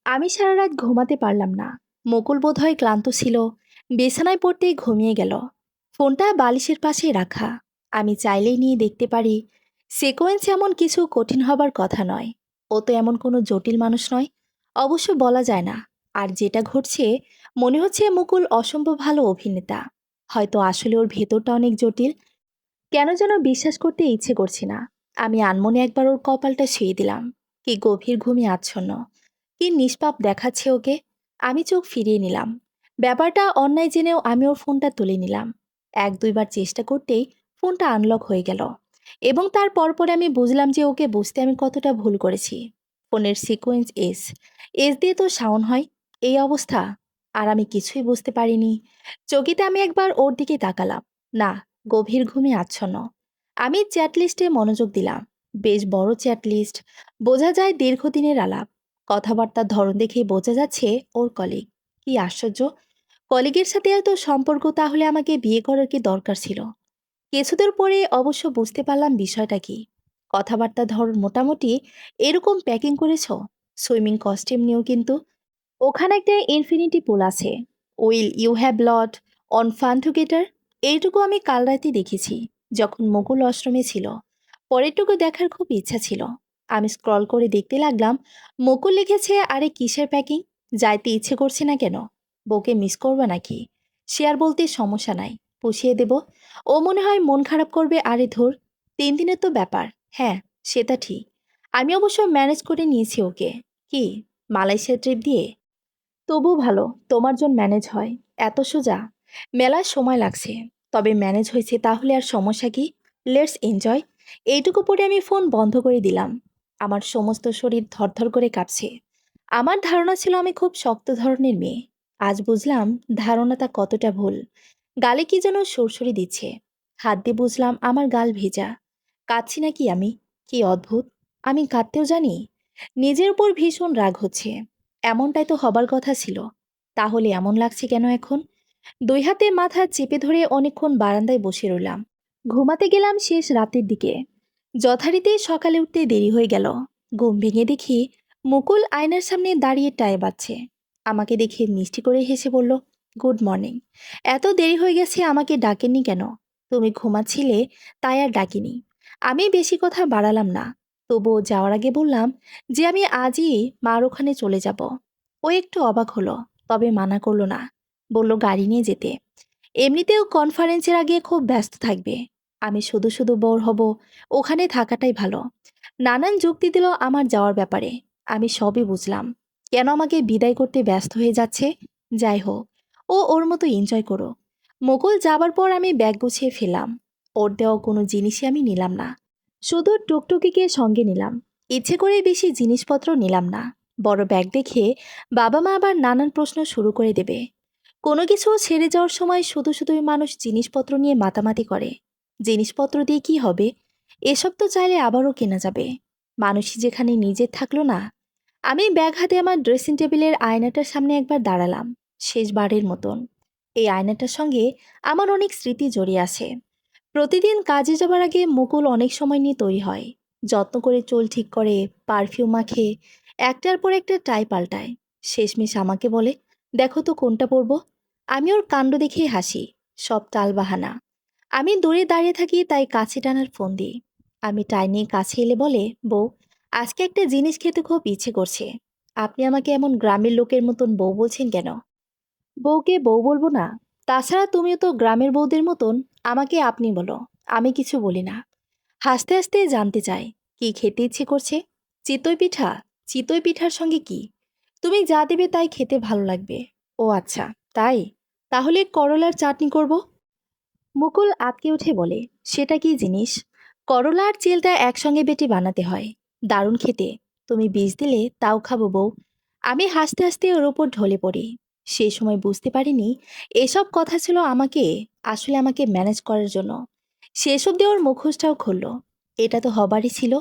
আমি সারা রাত ঘুমাতে পারলাম না। মুকুল বোধহয় ক্লান্ত ছিল। বিছানায় পড়তেই ঘুমিয়ে গেল। ফোনটা বালিশের পাশে রাখা। আমি চাইলেই নিয়ে দেখতে পারি। সিকোয়েন্স এমন কিছু কঠিন হবার কথা নয়। ও তো এমন কোনো জটিল মানুষ নয়। অবশ্য বলা যায় না। আর যেটা ঘটছে, মনে হচ্ছে মুকুল অসম্ভব ভালো অভিনেতা। হয়তো আসলে ওর ভেতরটা অনেক জটিল। কেন যেন বিশ্বাস করতে ইচ্ছে করছে না। আমি আনমনে একবার ওর কপালটা ছুঁয়ে দিলাম। কি গভীর ঘুমে আচ্ছন্ন। কি নিষ্পাপ দেখাচ্ছে ওকে। আমি চোখ ফিরিয়ে নিলাম। ব্যাপারটা অন্যায় জেনেও আমি ওর ফোনটা তুলে নিলাম। এক দুইবার চেষ্টা করতেই ফোনটা আনলক হয়ে গেল। এবং তার পরপরে আমি বুঝলাম যে ওকে বুঝতে আমি কতটা ভুল করেছি। ফোনের সিকোয়েন্স এস। এস দিয়ে তো সাউন্ড হয়। এই অবস্থা। আর আমি কিছুই বুঝতে পারিনি। চকিতে আমি একবার ওর দিকে তাকালাম। না, গভীর ঘুমে আচ্ছন্ন। আমি চ্যাট লিস্টে মনোযোগ দিলাম। বেশ বড় চ্যাট লিস্ট। বোঝা যায় দীর্ঘদিনের আলাপ। কথাবার্তার ধরন দেখেই বোঝা যাচ্ছে ওর কলিগ। কি আশ্চর্য! কলিগের সাথে এত সম্পর্ক, তাহলে আমাকে বিয়ে করার কি দরকার ছিল? কিছুদের পরে অবশ্য বুঝতে পারলাম বিষয়টা কি। কথাবার্তার ধরন মোটামুটি এরকম প্যাকিং করেছ। সুইমিং কস্টিউম নিয়েও কিন্তু। ওখানে একটা ইনফিনিটি পুল আছে। Will you have lot on fun together? এইটুকু আমি কাল রাতে দেখেছি, যখন মুকুল আশ্রমে ছিল। পরেরটুকু দেখার খুব ইচ্ছা ছিল। আমি স্ক্রল করে দেখতে লাগলাম। মুকুল লিখেছে, আরে কিসের প্যাকিং? যাইতে ইচ্ছে করছে না কেন? বউকে মিস করবে নাকি? শেয়ার বলতে সমস্যা নাই, পুষিয়ে দেব। ও মনে হয় মন খারাপ করবে। আরে ধুর, 3 দিনের তো ব্যাপার। হ্যাঁ, সেটা ঠিক। আমি অবশ্য ম্যানেজ করে নিয়েছি ওকে। কি, মালয়েশিয়া ট্রিপ দিয়ে? তবু ভালো, তোমার জন ম্যানেজ হয়। এত সোজা? মেলার সময় লাগছে। তবে ম্যানেজ হয়েছে, তাহলে আর সমস্যা কি? Let's enjoy. এইটুকু পরে আমি ফোন বন্ধ করে দিলাম। আমার সমস্ত শরীর থরথর করে কাঁপছে। আমার ধারণা ছিল আমি খুব শক্ত ধরনের মেয়ে। আজ বুঝলাম ধারণাটা কতটা ভুল। গালে কি যেন সুরসুরি দিচ্ছে। হাত দিয়ে বুঝলাম আমার গাল ভেজা। কাঁদছি নাকি আমি? কি অদ্ভুত! আমি কাঁদতেও জানি। নিজের উপর ভীষণ রাগ হচ্ছে। এমনটাই তো হবার কথা ছিল। তাহলে এমন লাগছে কেন এখন? 2 হাতে মাথা চেপে ধরে অনেকক্ষণ বারান্দায় বসে রইলাম। ঘুমাতে গেলাম শেষ রাতের দিকে। যথারীতি সকালে উঠতে দেরি হয়ে গেল। ঘুম ভেঙে দেখি মুকুল আয়নার সামনে দাঁড়িয়ে টাই বাজছে। আমাকে দেখে মিষ্টি করে হেসে বলল, গুড মর্নিং। এত দেরি হয়ে গেছে, আমাকে ডাকেননি কেন? তুমি ঘুমাচ্ছিলে, তাই আর ডাকিনি। আমি বেশি কথা বাড়ালাম না। তবুও যাওয়ার আগে বললাম যে আমি আজই মার ওখানে চলে যাব। ও একটু অবাক হলো, তবে মানা করলো না। বলল গাড়ি নিয়ে যেতে। এমনিতেও কনফারেন্সের আগে খুব ব্যস্ত থাকবে। আমি শুধু শুধু বোর হব। ওখানে থাকাটাই ভালো। নানান যুক্তি দিল আমার যাওয়ার ব্যাপারে। আমি সবই বুঝলাম। কেন আমাকে বিদায় করতে ব্যস্ত হয়ে যাচ্ছে। যাই হোক, ও ওর মতো এনজয় করো। মুকুল যাবার পর আমি ব্যাগ গুছিয়ে ফেললাম। ওর দেওয়া কোনো জিনিসই আমি নিলাম না। শুধু টুকটুকিকে সঙ্গে নিলাম। ইচ্ছে করে বেশি জিনিসপত্র নিলাম না। বড় ব্যাগ দেখে বাবা মা আবার নানান প্রশ্ন শুরু করে দেবে। কোনো কিছু ছেড়ে যাওয়ার সময় শুধু শুধুই মানুষ জিনিসপত্র নিয়ে মাতামাতি করে। জিনিসপত্র দিয়ে কি হবে? এসব তো চাইলে আবারও কেনা যাবে। মানুষই যেখানে নিজের থাকলো না। আমি ব্যাগ হাতে আমার ড্রেসিং টেবিলের আয়নাটার সামনে একবার দাঁড়ালাম। শেষবারের মতন। এই আয়নাটার সঙ্গে আমার অনেক স্মৃতি জড়িয়ে আছে। প্রতিদিন কাজে যাবার আগে মুকুল অনেক সময় নিয়ে তৈরি হয়। যত্ন করে চুল ঠিক করে, পারফিউম মাখে, একটার পর একটা টাই পাল্টায়। শেষমেশ আমাকে বলে, দেখো তো কোনটা পরবো। আমি ওর কাণ্ড দেখেই হাসি। সব টালবাহানা। আমি দূরে দাঁড়িয়ে থাকি, তাই কাছে টানার ফোন দিই। আমি টাই নিয়ে কাছে এলে বলে, বউ, আজকে একটা জিনিস খেতে খুব ইচ্ছে করছে। আপনি আমাকে এমন গ্রামের লোকের মতন বউ বলছেন কেন? বউকে বউ বলবো না? তাছাড়া তুমিও তো গ্রামের বউদের মতন আমাকে আপনি বলো। আমি কিছু বলি না। হাসতে হাসতে জানতে চাই, কি খেতে ইচ্ছে করছে? চিতই পিঠা? চিতই পিঠার সঙ্গে কি? তুমি যা দেবে তাই খেতে ভালো লাগবে। ও আচ্ছা, তাই? তাহলে করলার চাটনি করব। মুকুল আঁতকে উঠে বলে, সেটা কি জিনিস? করলা আর চিলটা একসঙ্গে বেটে বানাতে হয়। দারুণ খেতে। তুমি বীজ দিলে তাও খাবো বউ। আমি হাসতে হাসতে ওর ওপর ঢলে পড়ি। সেই সময় বুঝতে পারিনি এসব কথা ছিল আমাকে ম্যানেজ করার জন্য। শেষ অব্দি ওর মুখোশটাও খুলল। এটা তো হবারই ছিল।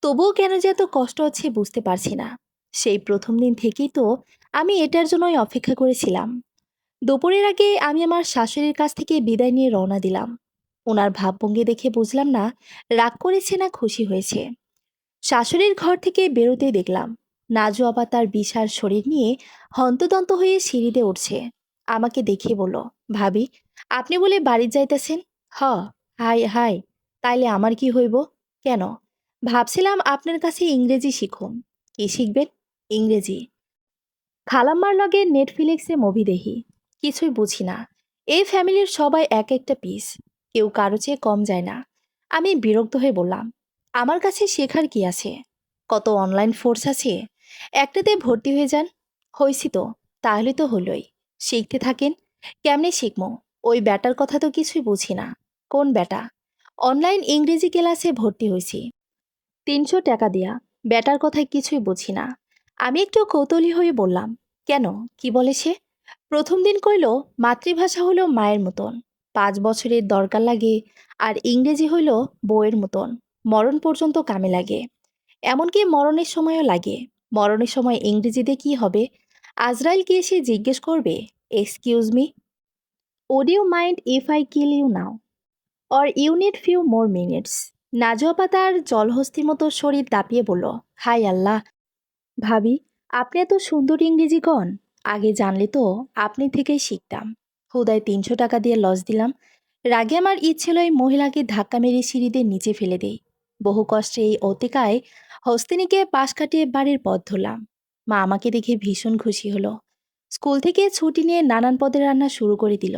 তবুও কেন যে এত কষ্ট হচ্ছে বুঝতে পারছি না। সেই প্রথম দিন থেকেই তো আমি এটার জন্যই অপেক্ষা করেছিলাম। দুপুরের আগে আমি আমার শাশুড়ির কাছ থেকে বিদায় নিয়ে রওনা দিলাম। ওনার ভাবভঙ্গি দেখে বুঝলাম না রাগ করেছে না খুশি হয়েছে। শাশুড়ির ঘর থেকে বেরোতেই দেখলাম নাজু আবার তার বিশাল শরীর নিয়ে হন্তদন্ত হয়ে সিঁড়িতে উঠছে। আমাকে দেখে বলল, ভাবি, আপনি বলে বাড়ি যাইতেছেন? হ। হাই হাই, তাইলে আমার কি হইব? কেন? ভাবছিলাম আপনার কাছে ইংরেজি শিখুম। কি শিখবেন? ইংরেজি। খালাম্মার লগে নেটফ্লিক্সে মুভি দেখি। কিছুই বুঝি না। এই ফ্যামিলির সবাই এক একটা পিস। কেউ কারো চেয়ে কম যায় না। আমি বিরক্ত হয়ে বললাম, আমার কাছে শেখার কি আছে? কত অনলাইন কোর্স আছে, একটাতে ভর্তি হয়ে যান। হইছি তো, তাহলে তো হলোই। শিখতে থাকেন। কেমনে শিখমো? ওই ব্যাটার কথা তো কিছুই বুঝি না। কোন ব্যাটা? অনলাইন ইংরেজি ক্লাসে ভর্তি হয়েছি, ৩০০ টাকা দিয়া। ব্যাটার কথায় কিছুই বুঝি না। আমি একটু কৌতূহলী হয়ে বললাম, কেন, কি বলে সে? প্রথম দিন কইল, মাতৃভাষা হলো মায়ের মতন, ৫ বছরের দরকার লাগে, আর ইংরেজি হইল বউয়ের মতন, মরণ পর্যন্ত কামে লাগে। এমনকি মরণের সময়ও লাগে। মরণের সময় ইংরেজিতে কি হবে? আজরাইল কি এসে জিজ্ঞেস করবে, excuse me, would you mind if I kill you now, or you need few more minutes? নাজুয়াপা তার জলহস্তির মতো শরীর দাপিয়ে বলল, হাই আল্লাহ, ভাবি, আপনি এত সুন্দর ইংরেজি কন। আগে জানলে তো আপনি থেকেই শিখতাম। হুদায় ৩০০ টাকা দিয়ে লস দিলাম। রাগে আমার ইচ্ছিল এই মহিলাকে ধাক্কা মেরে সিঁড়িদের নিচে ফেলে দেই। বহু কষ্টে এই অতিকায় হস্তিনীকে পাশ কাটিয়ে বাড়ির পথ ধরলাম। মা আমাকে দেখে ভীষণ খুশি হলো। স্কুল থেকে ছুটি নিয়ে নানান পদের রান্না শুরু করে দিল।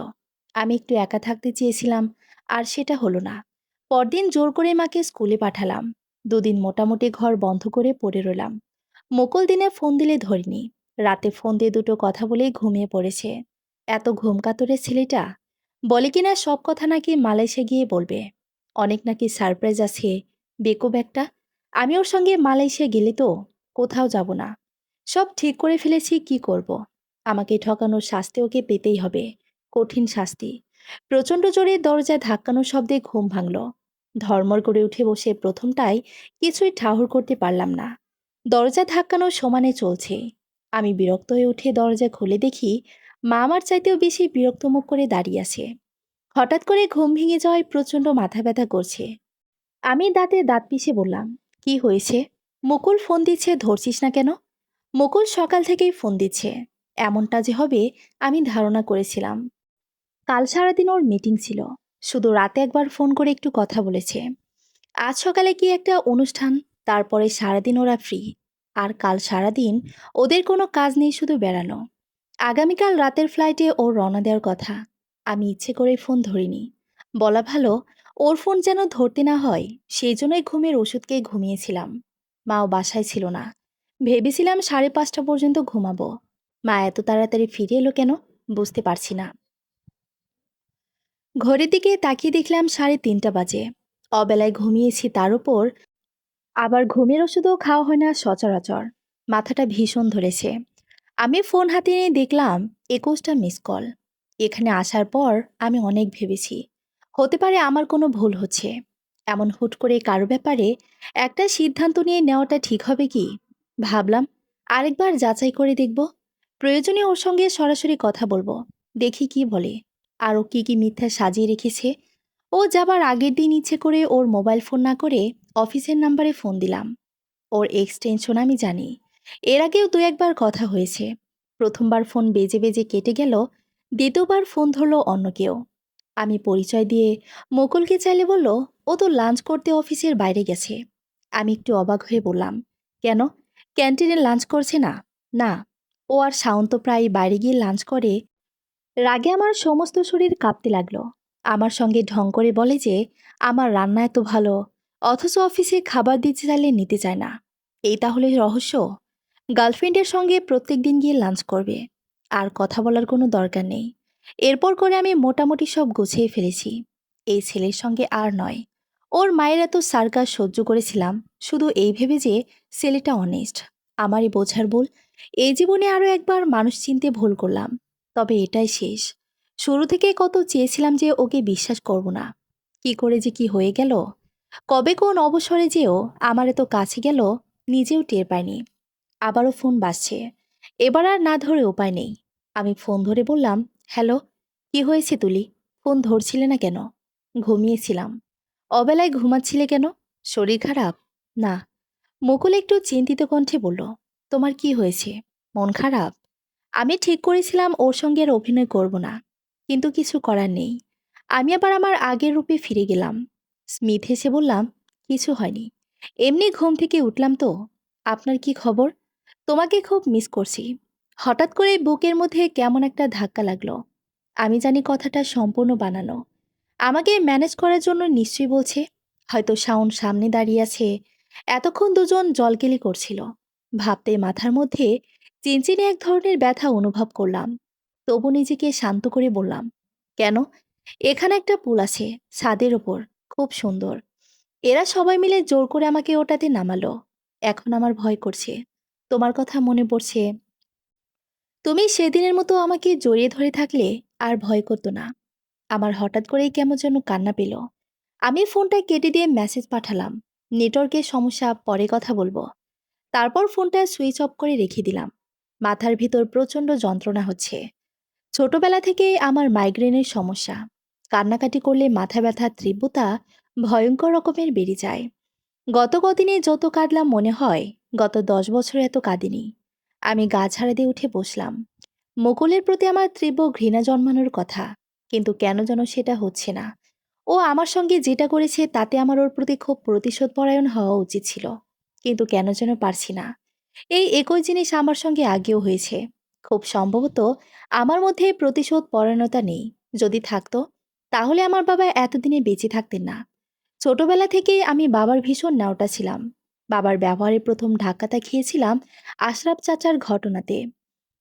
আমি একটু একা থাকতে চেয়েছিলাম, আর সেটা হলো না। পরদিন জোর করে মাকে স্কুলে পাঠালাম। দুদিন মোটামুটি ঘর বন্ধ করে পড়ে রইলাম। মোকল দিনে ফোন দিলে ধরিনি। রাতে ফোন দিয়ে দুটো কথা বলেই ঘুমিয়ে পড়েছে। এত ঘুম কাতরে ছেলেটা। বলে কিনা সব কথা নাকি মালয়েশিয়া গিয়ে বলবে। অনেক নাকি সারপ্রাইজ আছে। বেকুব একটা। আমি ওর সঙ্গে মালয়েশিয়া গেলে তো কোথাও যাব না। সব ঠিক করে ফেলেছি, কি করব। আমাকে ঠকানোর শাস্তি ওকে পেতেই হবে। কঠিন শাস্তি। প্রচণ্ড জোরে দরজায় ধাক্কানোর শব্দে ঘুম ভাঙল। ধর্মর করে উঠে বসে প্রথমটায় কিছুই ঠাহর করতে পারলাম না। দরজা ধাক্কানো সমানে চলছে। আমি বিরক্ত হয়ে উঠে দরজা খুলে দেখি মা আমার চাইতেও বেশি বিরক্ত মুখ করে দাঁড়িয়ে আছে। হঠাৎ করে ঘুম ভেঙে যাওয়ায় প্রচণ্ড মাথা ব্যথা করছে। আমি দাঁতে দাঁত পিষে বললাম, কি হয়েছে? মুকুল ফোন দিচ্ছে, ধরছিস না কেন? মুকুল সকাল থেকেই ফোন দিচ্ছে। এমনটা যে হবে আমি ধারণা করেছিলাম। কাল সারাদিন ওর মিটিং ছিল। শুধু রাতে একবার ফোন করে একটু কথা বলেছে। আজ সকালে কি একটা অনুষ্ঠান, তারপরে সারাদিন ওরা ফ্রি। আর কাল সারাদিন ওদের কোনো কাজ নেই, শুধু বেড়ানো। আগামীকাল রাতের ফ্লাইটে ওর রওনা দেওয়ার কথা। আমি ইচ্ছে করে ফোন ধরিনি। বলা ভালো, ওর ফোন যেন ধরতে না হয়, সেই জন্যই ঘুমের ওষুধকে ঘুমিয়েছিলাম। মাও বাসায় ছিল না। ভেবেছিলাম 5:30 পর্যন্ত ঘুমাবো। মা এত তাড়াতাড়ি ফিরে এলো কেন, বুঝতে পারছি না। ঘড়ির দিকে তাকিয়ে দেখলাম 3:30 বাজে। অবেলায় ঘুমিয়েছি, তার উপর আবার ঘুমের ওষুধও খাওয়া হয় না সচরাচর। মাথাটা ভীষণ ধরেছে। আমি ফোন হাতে নিয়ে দেখলাম 21টা মিস কল। এখানে আসার পর আমি অনেক ভেবেছি, হতে পারে আমার কোনো ভুল হচ্ছে। এমন হুট করে কারো ব্যাপারে একটা সিদ্ধান্ত নিয়ে নেওয়াটা ঠিক হবে কি? ভাবলাম আরেকবার যাচাই করে দেখব। প্রয়োজনে ওর সঙ্গে সরাসরি কথা বলবো, দেখি কি বলে। আরও কি কি মিথ্যা সাজিয়ে রেখেছে। ও যাবার আগের দিন ইচ্ছে করে ওর মোবাইল ফোন না করে অফিসের নাম্বারে ফোন দিলাম। ওর এক্সটেনশন আমি জানি। এর আগেও দু একবার কথা হয়েছে। প্রথমবার ফোন বেজে বেজে কেটে গেল, দ্বিতীয়বার ফোন ধরলো অন্য কেউ। আমি পরিচয় দিয়ে মুকুলকে চাইলে বলল, ও তো লাঞ্চ করতে অফিসের বাইরে গেছে। আমি একটু অবাক হয়ে বললাম, কেন, ক্যান্টিনে লাঞ্চ করছে না? না, ও আর শাওন তো প্রায় বাইরে গিয়ে লাঞ্চ করে। রাগে আমার সমস্ত শরীর কাঁপতে লাগলো। আমার সঙ্গে ঢং করে বলে যে আমার রান্না এত ভালো, অথচ অফিসে খাবার দিতে চাইলে নিতে চায় না। এই তাহলে রহস্য? গার্লফ্রেন্ডের সঙ্গে প্রত্যেক দিন গিয়ে লাঞ্চ করবে, আর কথা বলার কোনো দরকার নেই। এরপর করে আমি মোটামুটি সব গুছিয়ে ফেলেছি। এই ছেলের সঙ্গে আর নয়। ওর মায়ের এত সার্কাস সহ্য করেছিলাম শুধু এই ভেবে যে ছেলেটা অনেস্ট। আমারই বোঝার ভুল। এই জীবনে আরও একবার মানুষ চিনতে ভুল করলাম। তবে এটাই শেষ। শুরু থেকে কত চেয়েছিলাম যে ওকে বিশ্বাস করব না। কি করে যে কি হয়ে গেল, কবে কোন অবসরে যেও আমার এত কাছে গেল, নিজেও টের পাইনি। আবারও ফোন বাজছে। এবার আর না ধরে উপায় নেই। আমি ফোন ধরে বললাম, হ্যালো, কি হয়েছে তুলি? ফোন ধরছিলে না কেন? ঘুমিয়েছিলাম। অবেলায় ঘুমাচ্ছিলে কেন? শরীর খারাপ? না। মুকুল একটু চিন্তিত কণ্ঠে বলল, তোমার কি হয়েছে? মন খারাপ? আমি ঠিক করেছিলাম ওর সঙ্গে আর অভিনয় করব না। কিন্তু কিছু করার নেই। আমি আবার আমার আগের রূপে ফিরে গেলাম। স্মিথ হেসে বললাম, কিছু হয়নি। এমনি ঘুম থেকে উঠলাম তো। আপনার কি খবর? তোমাকে খুব মিস করছি। হঠাৎ করে বুকের মধ্যে কেমন একটা ধাক্কা লাগলো। আমি জানি কথাটা সম্পূর্ণ বানানো। আমাকে ম্যানেজ করার জন্য নিশ্চয়ই বলছে। হয়তো শাওন সামনে দাঁড়িয়ে আছে। এতক্ষণ দুজন জলকেলি করছিল। ভাবতে মাথার মধ্যে চিনচিনে এক ধরনের ব্যথা অনুভব করলাম। তবু নিজেকে শান্ত করে বললাম, কেন? এখানে একটা পুল আছে, ছাদের ওপর। খুব সুন্দর। এরা সবাই মিলে জোর করে আমাকে ওটাতে নামালো। এখন আমার ভয় করছে। তোমার কথা মনে পড়ছে। তুমি সেদিনের মতো আমাকে জড়িয়ে ধরে থাকলে আর ভয় করতো না। আমার হঠাৎ করেই কেমন যেন কান্না পেল। আমি ফোনটা কেটে দিয়ে মেসেজ পাঠালাম, নেটওয়ার্কের সমস্যা, পরে কথা বলবো। তারপর ফোনটা সুইচ অফ করে রেখে দিলাম। মাথার ভিতর প্রচণ্ড যন্ত্রণা হচ্ছে। ছোটবেলা থেকেই আমার মাইগ্রেনের সমস্যা। কান্নাকাটি করলে মাথা ব্যথার তীব্রতা ভয়ঙ্কর রকমের বেড়ে যায়। গত কদিনে যত কাঁদলাম মনে হয় গত 10 বছরে এত কাঁদিনি। আমি গা ঝাড়া দিয়ে উঠে বসলাম। মুকুলের প্রতি আমার তীব্র ঘৃণা জন্মানোর কথা, কিন্তু কেন যেন সেটা হচ্ছে না। ও আমার সঙ্গে যেটা করেছে তাতে আমার ওর প্রতি খুব প্রতিশোধ পরায়ণ হওয়া উচিত ছিল, কিন্তু কেন যেন পারছি না। এই একই জিনিস আমার সঙ্গে আগেও হয়েছে। খুব সম্ভবত আমার মধ্যে প্রতিশোধ পরায়ণতা নেই। যদি থাকতো, তাহলে আমার বাবা এতদিনে বেঁচে থাকতেন না। ছোটবেলা থেকেই আমি বাবার ভীষণ ন্যাওটা ছিলাম। বাবার ব্যবহারে প্রথম ধাক্কাটা খেয়েছিলাম আশরাফ চাচার ঘটনাতে।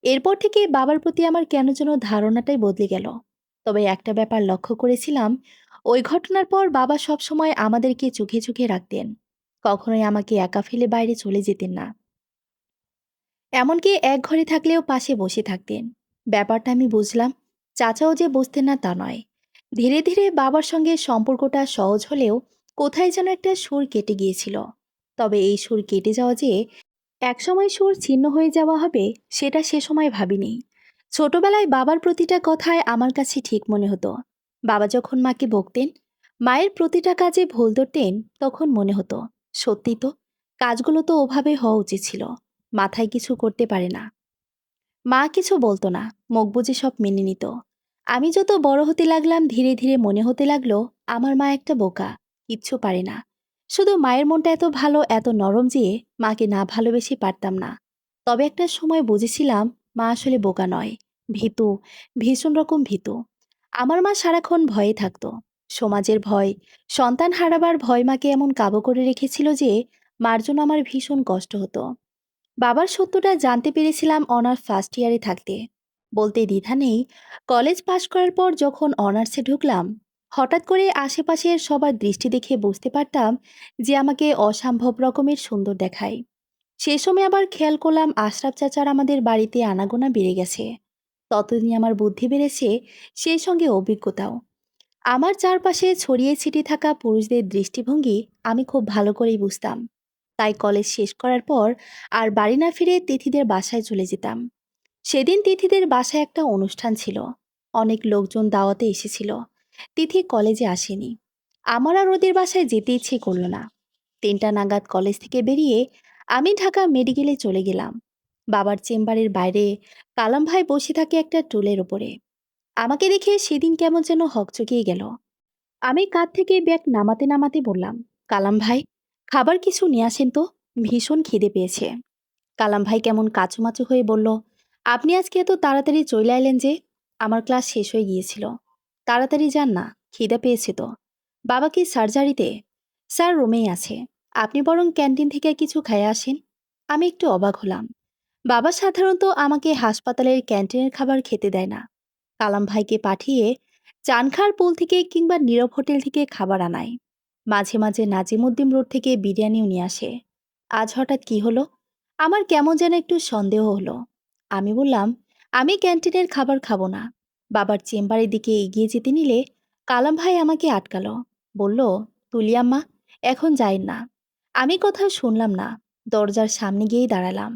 এরপর থেকে বাবার প্রতি আমার কেন যেন ধারণাটাই বদলে গেল। তবে একটা ব্যাপার লক্ষ্য করেছিলাম, ওই ঘটনার পর বাবা সবসময় আমাদেরকে চোখে চোখে রাখতেন। কখনোই আমাকে একা ফেলে বাইরে চলে যেতেন না। এমনকি এক ঘরে থাকলেও পাশে বসে থাকতেন। ব্যাপারটা আমি বুঝলাম। চাচাও যে বুঝতেন না তা নয়। ধীরে ধীরে বাবার সঙ্গে সম্পর্কটা সহজ হলেও কোথায় যেন একটা সুর কেটে গিয়েছিল। তবে এই সুর কেটে যাওয়া যে একসময় সুর ছিন্ন হয়ে যাওয়া হবে, সেটা সে সময় ভাবিনি। ছোটবেলায় বাবার প্রতিটা কথায় আমার কাছে ঠিক মনে হতো। বাবা যখন মাকে বকতেন, মায়ের প্রতিটা কাজে ভুল ধরতেন, তখন মনে হতো, সত্যি তো, কাজগুলো তো ওভাবে হওয়া উচিত ছিল। মাথায় কিছু করতে পারে না। মা কিছু বলতো না, মুখ বুজে সব মেনে নিত। আমি যত বড় হতে লাগলাম ধীরে ধীরে মনে হতে লাগলো আমার মা একটা বোকা, কিচ্ছু পারে না। শুধু মায়ের মনটা এত ভালো, এত নরম যে মাকে না ভালোবেসে পারতাম না। তবে একটা সময় বুঝেছিলাম মা আসলে বোকা নয়, ভীতু, ভীষণ রকম ভীতু। আমার মা সারাক্ষণ ভয়ে থাকতো। সমাজের ভয়, সন্তান হারাবার ভয় মাকে এমন কাবু করে রেখেছিল যে মার জন্য আমার ভীষণ কষ্ট হতো। বাবার সত্যটা জানতে পেরেছিলাম অনার্স ফার্স্ট ইয়ারে থাকতে। বলতে দ্বিধা নেই, কলেজ পাশ করার পর যখন অনার্সে ঢুকলাম, হঠাৎ করে আশেপাশের সবার দৃষ্টি দেখে বুঝতে পারতাম যে আমাকে অসম্ভব রকমের সুন্দর দেখায়। সে সময় আবার খেয়াল করলাম আশরাফ চাচার আমাদের বাড়িতে আনাগোনা বেড়ে গেছে। ততদিন আমার বুদ্ধি বেড়েছে, সেই সঙ্গে অভিজ্ঞতাও। আমার চারপাশে ছড়িয়ে ছিটিয়ে থাকা পুরুষদের দৃষ্টিভঙ্গি আমি খুব ভালো করেই বুঝতাম। তাই কলেজ শেষ করার পর আর বাড়ি না ফিরে তিথিদের বাসায় চলে যেতাম। সেদিন তিথিদের বাসায় একটা অনুষ্ঠান ছিল। অনেক লোকজন দাওয়াতে এসেছিল। তিথি কলেজে আসেনি। আমার আর ওদের বাসায় যেতে ইচ্ছে করলো না। 3টা নাগাদ কলেজ থেকে বেরিয়ে আমি ঢাকা মেডিকেলে চলে গেলাম। বাবার চেম্বারের বাইরে কালাম ভাই বসে থাকে একটা টুলের ওপরে। আমাকে দেখে সেদিন কেমন যেন হকচকিয়ে গেল। আমি কাঁধ থেকে ব্যাগ নামাতে নামাতে বললাম, কালাম ভাই, খাবার কিছু নিয়ে আসেন তো, ভীষণ খিদে পেয়েছে। কালাম ভাই কেমন কাচুমাচু হয়ে বলল, আপনি আজকে এত তাড়াতাড়ি চলে এলেন যে? আমার ক্লাস শেষ হয়ে গিয়েছিল। তাড়াতাড়ি যান না, খিদে পেয়েছে তো। বাবা কি সার্জারিতে? স্যার রুমেই আছে। আপনি বরং ক্যান্টিন থেকে কিছু খেয়ে আসেন। আমি একটু অবাক হলাম। বাবা সাধারণত আমাকে হাসপাতালের ক্যান্টিনের খাবার খেতে দেয় না। কালাম ভাইকে পাঠিয়ে চানখার পুল থেকে কিংবা নীরব হোটেল থেকে খাবার আনায়। মাঝে মাঝে নাজিমুদ্দিন রোড থেকে বিরিয়ানিও নিয়ে আসে। আজ হঠাৎ কি হলো? আমার কেমন যেন একটু সন্দেহ হলো। আমি বললাম, আমি ক্যান্টিনের খাবার খাবো না। বাবার চেম্বারের দিকে এগিয়ে যেতে নিলে কালাম ভাই আমাকে আটকালো। বলল, তুলিয়াম্মা, এখন যাই না। আমি কথা শুনলাম না। দরজার সামনে গিয়েই দাঁড়ালাম।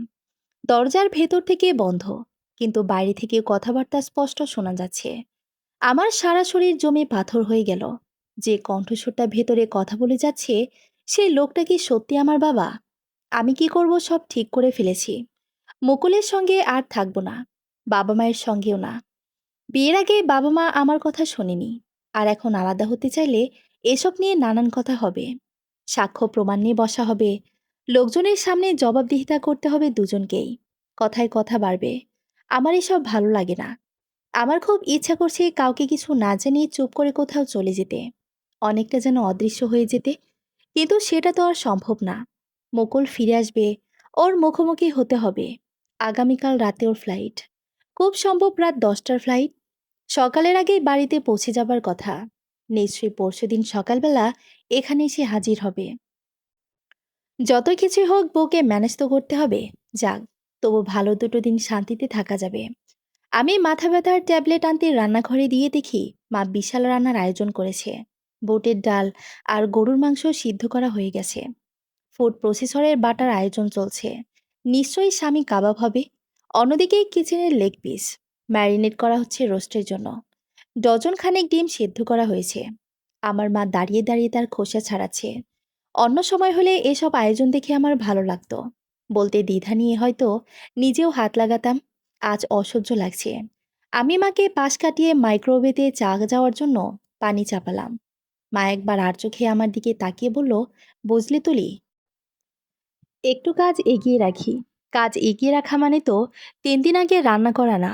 দরজার ভেতর থেকে বন্ধ, কিন্তু বাইরে থেকে কথাবার্তা স্পষ্ট শোনা যাচ্ছে। আমার সারা শরীর জমে পাথর হয়ে গেল। যে কণ্ঠস্বরটা ভেতরে কথা বলে যাচ্ছে, সেই লোকটা কি সত্যি আমার বাবা? আমি কি করব সব ঠিক করে ফেলেছি। মুকুলের সঙ্গে আর থাকবো না, বাবা মায়ের সঙ্গেও না। বিয়ের আগে বাবা মা আমার কথা শোনেনি, আর এখন আলাদা হতে চাইলে এসব নিয়ে নানান কথা হবে। সাক্ষ্য প্রমাণ নিয়ে বসা হবে, লোকজনের সামনে জবাবদিহিতা করতে হবে দুজনকেই। কথায় কথা বাড়বে। আমার এসব ভালো লাগে না। আমার খুব ইচ্ছা করছে কাউকে কিছু না জানিয়ে চুপ করে কোথাও চলে যেতে, অনেকটা যেন অদৃশ্য হয়ে যেতে। কিন্তু সেটা তো আর সম্ভব না। মুকুল ফিরে আসবে, ওর মুখোমুখি হতে হবে। আগামীকাল রাতে ওর ফ্লাইট, খুব সম্ভব রাত 10টার ফ্লাইট। সকালের আগেই বাড়িতে পৌঁছে যাবার কথা। নিশ্চয়ই পরশুদিন সকালবেলা এখানে এসে হাজির হবে। যতই কিছুই হোক, বউকে ম্যানেজ তো করতে হবে। যাক, তবু ভালো দুটো দিন শান্তিতে থাকা যাবে। আমি মাথা ব্যথার ট্যাবলেট আনতে রান্নাঘরে দিয়ে দেখি মা বিশাল রান্নার আয়োজন করেছে। বুটের ডাল আর গরুর মাংস সিদ্ধ করা হয়ে গেছে। ফুড প্রসেসরের বাটার আয়োজন চলছে। নিশ্চয়ই স্বামী কাবাব হবে। অন্যদিকে কিচেনের লেগ পিস ম্যারিনেট করা হচ্ছে রোস্টের জন্য। ডজন খানেক ডিম সিদ্ধ করা হয়েছে। আমার মা দাঁড়িয়ে দাঁড়িয়ে তার খোসা ছাড়াচ্ছে। অন্য সময় হলে এসব আয়োজন দেখে আমার ভালো লাগতো, বলতে দ্বিধা নিয়ে হয়তো নিজেও হাত লাগাতাম। আজ অসহ্য লাগছে। আমি মাকে পাশ কাটিয়ে মাইক্রোওয়েভে চা যাওয়ার জন্য পানি চাপালাম। মা একবার আর চোখে আমার দিকে তাকিয়ে বলল, বুঝলি তুলি, একটু কাজ এগিয়ে রাখি। কাজ এগিয়ে রাখা মানে তো 3 দিন আগে রান্না করা না।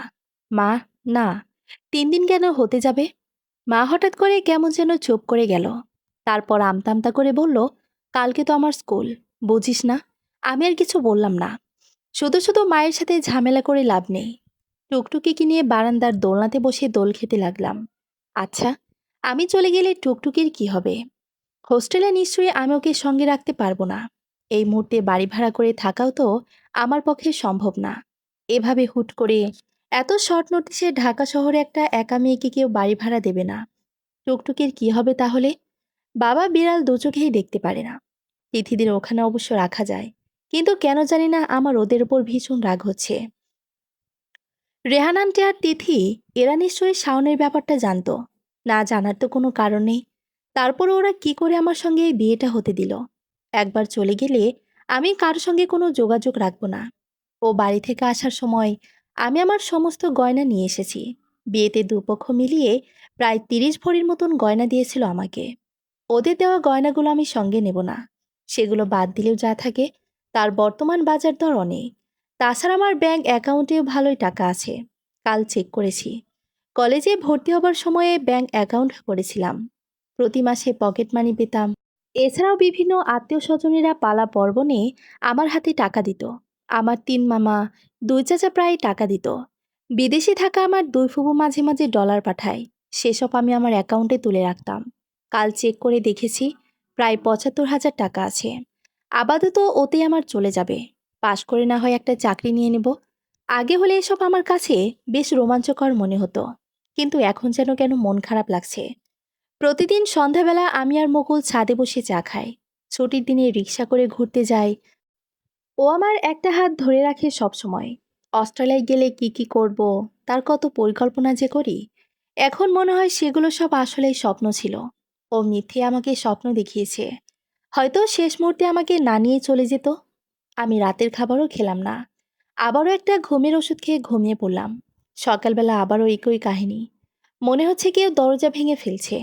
মা, না, 3 দিন কেন হতে যাবে? মা হঠাৎ করে কেমন যেন চুপ করে গেল। তারপর আমতামতা করে বলল, কালকে তো আমার স্কুল, বুঝিস না? আমি আর কিছু বললাম না। শুধু শুধু মায়ের সাথে ঝামেলা করে লাভ নেই। টুকটুকিকে নিয়ে বারান্দার দোলনাতে বসে দোল খেতে লাগলাম। আচ্ছা, আমি চলে গেলে টুকটুকির কি হবে? হোস্টেলে নিশ্চয়ই আমি ওকে সঙ্গে রাখতে পারবো না। এই মুহূর্তে বাড়ি ভাড়া করে থাকাও তো আমার পক্ষে সম্ভব না। এভাবে হুট করে এত শর্ট নোটিসে ঢাকা শহরে একটা একা মেয়েকে কেউ বাড়ি ভাড়া দেবে না। টুকটুকির কি হবে তাহলে? বাবা বিড়াল দু চোখেই দেখতে পারে না। তিথিদের ওখানে অবশ্য রাখা যায়, কিন্তু কেন জানি না আমার ওদের ওপর ভীষণ রাগ হচ্ছে। রেহান আন্টি আর তিথি, এরা নিশ্চয়ই শাওনের ব্যাপারটা জানতো। না জানার তো কোনো কারণ নেই। তারপরে ওরা কি করে আমার সঙ্গে এই বিয়েটা হতে দিল? একবার চলে গেলে আমি কারোর সঙ্গে কোনো যোগাযোগ রাখবো না। ও বাড়ি থেকে আসার সময় আমি আমার সমস্ত গয়না নিয়ে এসেছি। বিয়েতে দুপক্ষ মিলিয়ে প্রায় 30 ভরির মতন গয়না দিয়েছিল আমাকে। ওদের দেওয়া গয়নাগুলো আমি সঙ্গে নেব না। সেগুলো বাদ দিলেও যা থাকে তার বর্তমান বাজার দর অনেক। তাছাড়া আমার ব্যাংক অ্যাকাউন্টেও ভালোই টাকা আছে। কাল চেক করেছি। কলেজে ভর্তি হবার সময়ে ব্যাংক অ্যাকাউন্ট করেছিলাম। প্রতি মাসে পকেট মানি পেতাম। এছাড়াও বিভিন্ন আত্মীয় স্বজনেরা পালা পর্বণে আমার হাতে টাকা দিত। আমার 3 মামা, 2 চাচা প্রায় টাকা দিত। বিদেশে থাকা আমার 2 ফুফু মাঝে মাঝে ডলার পাঠায়। সেসব আমি আমার অ্যাকাউন্টে তুলে রাখতাম। কাল চেক করে দেখেছি প্রায় 75,000 টাকা আছে। আপাতত ওতে আমার চলে যাবে। পাশ করে না হয় একটা চাকরি নিয়ে নেব। আগে হলে এসব আমার কাছে বেশ রোমাঞ্চকর মনে হতো, কিন্তু এখন যেন কেন মন খারাপ লাগছে। প্রতিদিন সন্ধ্যাবেলা আমি আর মুকুল ছাদে বসে চা খাই। ছুটির দিনে রিক্সা করে ঘুরতে যাই। ও আমার একটা হাত ধরে রাখে সব সময়। অস্ট্রেলিয়ায় গেলে কি কি করব, তার কত পরিকল্পনা যে করি। এখন মনে হয় সেগুলো সব আসলেই স্বপ্ন ছিল। ও মিথ্যে আমাকে স্বপ্ন দেখিয়েছে। হয়তো শেষ মুহূর্তে আমাকে না নিয়ে চলে যেত। আমি রাতের খাবারও খেলাম না। আবারও একটা ঘুমের ওষুধ খেয়ে ঘুমিয়ে পড়লাম। সকালবেলা আবারও একই কাহিনী। মনে হচ্ছে কেউ দরজা ভেঙে ফেলছে।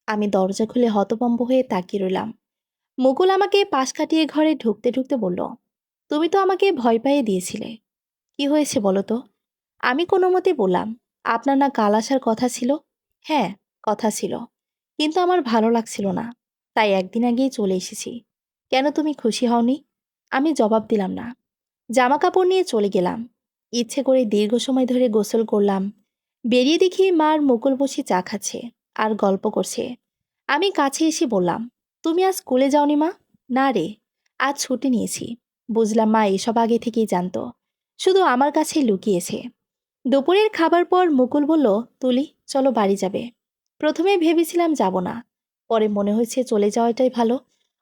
আমি দরজা খুলে হতভম্ব হয়ে তাকিয়ে রইলাম। মুকুল আমাকে পাশ কাটিয়ে ঘরে ঢুকতে ঢুকতে বলল, তুমি তো আমাকে ভয় পাইয়ে দিয়েছিলে। কি হয়েছে বলো তো? আমি কোনো মতে বললাম, আপনার না কাল আসার কথা ছিল? হ্যাঁ, কথা ছিল, কিন্তু আমার ভালো লাগছিল না, তাই একদিন আগেই চলে এসেছি। কেন, তুমি খুশি হওনি? আমি জবাব দিলাম না। জামা কাপড় নিয়ে চলে গেলাম। ইচ্ছে করে দীর্ঘ সময় ধরে গোসল করলাম। বেরিয়ে দেখি মার মুকুল বসে চা খাচ্ছে আর গল্প করছে। আমি কাছে এসে বললাম, তুমি আজ স্কুলে যাওনি মা? না রে, আজ ছুটি নিয়েছি। বুঝলাম মা এসব আগে থেকেই জানতো, শুধু আমার কাছে লুকিয়েছে। দুপুরের খাবার পর মুকুল বলল, তুলি চলো বাড়ি যাবে। প্রথমে ভেবেছিলাম যাব না, পরে মনে হয়েছে চলে যাওয়াটাই ভালো।